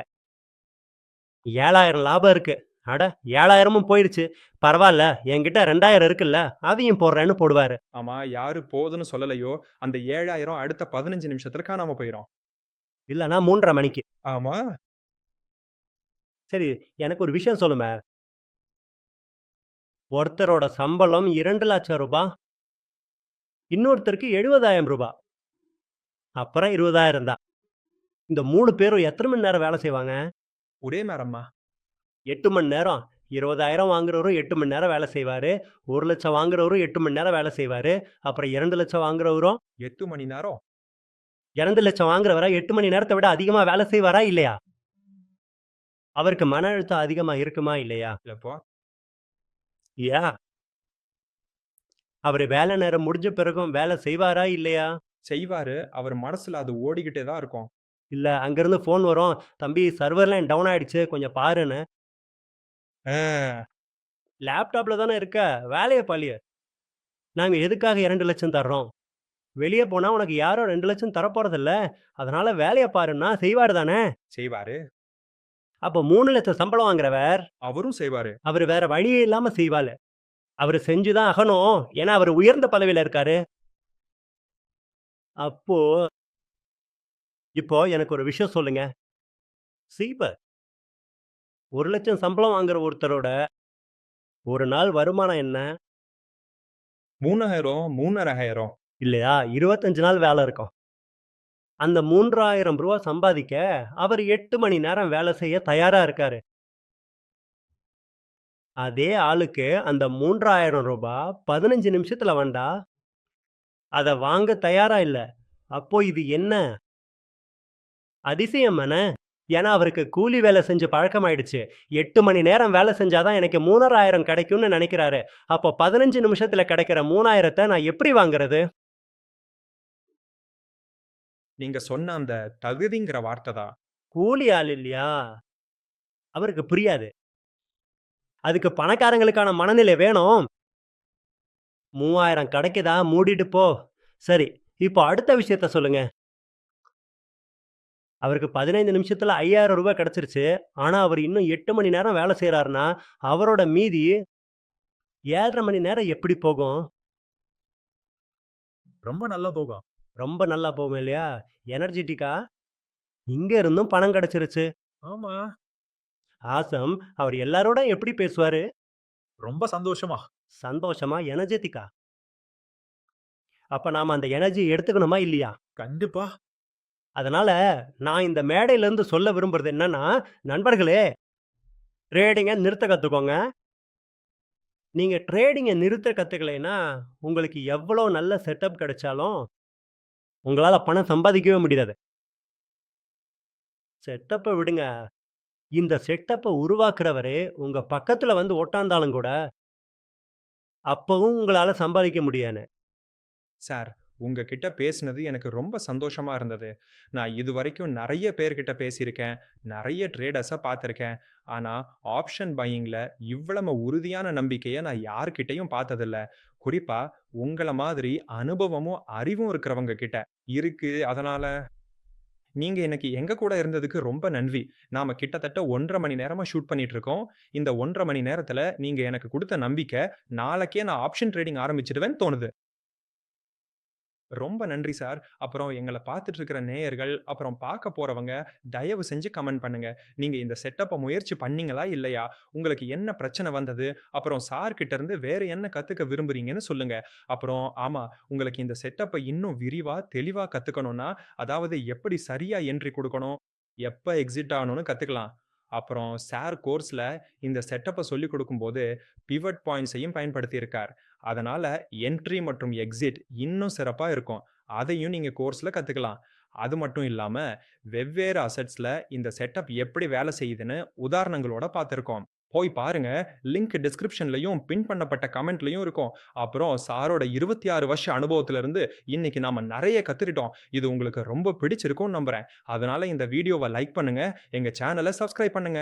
7000 லாபம் இருக்கு. அட 7000மும் போயிடுச்சு. பரவால்ல, என்கிட்ட 2000 இருக்குல்ல, அதையும் போடுறேன்னு போடுவாரு. ஆமா, யாரு போதுன்னு சொல்லலையோ, அந்த 7000 அடுத்த 15 நிமிஷத்துல காணாம போயிரும். இல்லன்னா 3:30 மணிக்கு. ஆமா. சரி, எனக்கு ஒரு விஷயம் சொல்லுங்க. ஒருத்தரோட சம்பளம் 2 லட்சம் ரூபாய். இன்னொருத்தருக்கு 70,000 ரூபாய். அப்புறம் 20,000 தான். இந்த 3 பேரும் எத்தனை மணி நேரம் வேலை செய்வாங்க? ஒரே நேரமா? 8 மணி நேரம். 20,000 வாங்குறவரும் 8 மணி நேரம் வேலை செய்வாரு. 1 லட்சம் வாங்குறவரும் 8 மணி நேரம் வேலை செய்வாரு. அப்புறம் 2 லட்சம் வாங்குறவரும் 8 மணி நேரம். 2 லட்சம் வாங்குறவரா 8 மணி நேரத்தை விட அதிகமா வேலை செய்வாரா இல்லையா? அவருக்கு மன அழுத்தம் அதிகமா இருக்குமா இல்லையா? இல்லப்பா. ஏன்? அவரு வேலை நேரம் முடிஞ்ச பிறகும் வேலை செய்வாரா இல்லையா? செய்வாரு. அவர் மனசுல அது ஓடிக்கிட்டே தான் இருக்கும். இல்ல அங்கிருந்து ஃபோன் வரும். தம்பி சர்வர் லைன் டவுன் ஆயிடுச்சு கொஞ்சம் பாருன்னு. ஆ. லேப்டாப்ல தானே இருக்க. வேலைய பாரு. நாங்க எதுக்காக 2 லட்சம் தர்றோம்? வெளிய போனா உனக்கு யாரும் 2 லட்சம் தரப்போறதில்ல. அதனால வேலைய பாருன்னா செய்வாரு தானே? செய்வாரு. அப்போ 3 லட்சம் சம்பளம் வாங்குறவர், அவரும் செய்வாரு. அவரு வேற வழியே இல்லாம செய்வாரு. அவரு செஞ்சு தான் ஆகணும். ஏன்னா அவரு உயர்ந்த பதவியில இருக்காரு. அப்போ இப்போ எனக்கு ஒரு விஷயம் சொல்லுங்க. செய்வார். 1 லட்சம் சம்பளம் வாங்குற ஒருத்தரோட ஒரு நாள் வருமானம் என்ன? 3000, 3500. இல்லையா? 25 நாள் வேலை இருக்கும். அந்த ரூ. 3,000 சம்பாதிக்க அவர் 8 மணி நேரம் வேலை செய்ய தயாரா இருக்காரு. அதே ஆளுக்கு அந்த ரூ. 3,000 15 நிமிஷத்துல வந்தா, அத வாங்க தயாரா இல்ல. அப்போ இது என்ன? அதிசயம் தானே! ஏன்னா அவருக்கு கூலி வேலை செஞ்சு பழக்கமாயிடுச்சு. 8 மணி நேரம் வேலை செஞ்சா தான் எனக்கு 3,000 கிடைக்கும்னு நினைக்கிறாரு. அப்போ 15 நிமிஷத்துல கிடைக்கிற 3,000த்த நான் எப்படி வாங்குறது? நீங்க சொன்ன அந்த தகுதிங்கிற வார்த்தை தான். கூலி ஆள் இல்லையா? அவருக்கு புரியாது. அதுக்கு பணக்காரங்களுக்கான மனநிலை வேணும். 3,000 கிடைக்குதா? மூடிட்டு போ. சரி, இப்போ அடுத்த விஷயத்த சொல்லுங்க. அவருக்கு 15 நிமிஷத்துல ரூ. 5,000 கிடைச்சிருச்சு. ஆனா அவர் இன்னும் 8 மணி நேரம் வேலை செய்றாருன்னா, அவரோட மீதி 7:30 மணி நேரம் எப்படி போகும்? ரொம்ப நல்லா போகும். ரொம்ப நல்லா போகும் இல்லையா? எனர்ஜிட்டிக்கா இங்க இருந்தும் பணம் கிடைச்சிருச்சு. ஆமா. ஆசம் அவர் எல்லாரோட எப்படி பேசுவாரு? ரொம்ப சந்தோஷமா. சந்தோஷமா, எனர்ஜெட்டிக்கா. அப்ப நாம அந்த எனர்ஜி எடுத்துக்கணுமா இல்லையா? கண்டிப்பா. அதனால நான் இந்த மேடையில இருந்து சொல்ல விரும்புறது என்னன்னா, நண்பர்களே ட்ரேடிங்க நிறுத்த கத்துக்கோங்க. நீங்க ட்ரேடிங்க நிறுத்த கத்துக்கலைன்னா, உங்களுக்கு எவ்வளோ நல்ல செட்டப் கிடைச்சாலும், உங்களால பணம் சம்பாதிக்கவே முடியாது. செட்டப்ப விடுங்க. இந்த செட்டப்ப உருவாக்குறவரே உங்க பக்கத்துல வந்து உட்கார்ந்தாலும் கூட, அப்பவும் உங்களால சம்பாதிக்க முடியாது. சார், உங்ககிட்ட பேசினது எனக்கு ரொம்ப சந்தோஷமா இருந்தது. நான் இதுவரைக்கும் நெறைய பேர்கிட்ட பேசியிருக்கேன். நெறைய ட்ரேடர்ஸ பார்த்திருக்கேன். ஆனா, ஆப்ஷன் பையிங்ல இவ்வளவு உறுதியான நம்பிக்கைய நான் யார்கிட்டயும் பார்த்ததில்ல. குறிப்பா உங்கள மாதிரி அனுபவமும், அறிவும் இருக்கிறவங்க கிட்ட இருக்கு. அதனால நீங்க இன்னைக்கு எங்க கூட இருந்ததுக்கு ரொம்ப நன்றி. நாம கிட்டத்தட்ட 1 1/2 மணி நேரமா ஷூட் பண்ணிட்டு இருக்கோம். இந்த 1 1/2 மணி நேரத்துல நீங்க எனக்கு குடுத்த நம்பிக்கை, நாளைக்கே நான் ஆப்ஷன் ட்ரேடிங் ஆரம்பிச்சுடுவேன்னு தோணுது. ரொம்ப நன்றி சார். அப்புறம் எங்கள பார்த்துட்டு இருக்கிற நேயர்கள், அப்புறம் பார்க்க போறவங்க, தயவு செஞ்சு கமெண்ட் பண்ணுங்க. நீங்க இந்த செட்டப்ப முயற்சி பண்ணீங்களா? இல்லையா? உங்களுக்கு என்ன பிரச்சனை வந்தது? அப்புறம் சார் கிட்ட இருந்து வேற என்ன கத்துக்க விரும்புறீங்கன்னு சொல்லுங்க. அப்புறம் ஆமா, உங்களுக்கு இந்த செட்டப்ப இன்னும் விரிவா, தெளிவா கத்துக்கணும்னா, அதாவது எப்படி சரியா என்ட்ரி குடுக்கணும், எப்ப எக்ஸிட் ஆகணும்னு கத்துக்கலாம். அப்புறம் சார் கோர்ஸ்ல இந்த செட்டப்ப சொல்லிக் குடுக்கும்போது, பிவட் பாயிண்ட்ஸையும் பயன்படுத்தியிருக்கார். அதனால என்ட்ரி மற்றும் எக்ஸிட் இன்னும் சிறப்பா இருக்கும். அதையும் நீங்க கோர்ஸ்ல கத்துக்கலாம். அது மட்டும் இல்லாம, வெவ்வேறு அசெட்ஸ்ல இந்த செட்டப் எப்படி வேலை செய்யுதுன்னு உதாரணங்களோட பார்த்திருக்கோம். போய் பாருங்க. லிங்க் டிஸ்கிரிப்ஷன்லயும், பின் பண்ணப்பட்ட கமெண்ட்லயும் இருக்கும். அப்புறம் சாரோட 26 வருஷ அனுபவத்துல இருந்து இன்னைக்கு நாம நெறைய கத்துக்கிட்டோம். இது உங்களுக்கு ரொம்ப பிடிச்சிருக்கும்னு நம்புறேன். அதனால இந்த வீடியோவ லைக் பண்ணுங்க. எங்க சேனல சப்ஸ்கிரைப் பண்ணுங்க.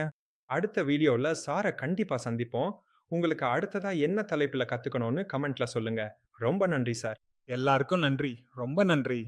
அடுத்த வீடியோல சார கண்டிப்பா சந்திப்போம். உங்களுக்கு அடுத்ததா என்ன தலைப்புல கத்துக்கணும்னு கமெண்ட்ல சொல்லுங்க. ரொம்ப நன்றி சார். எல்லாருக்கும் நன்றி. ரொம்ப நன்றி.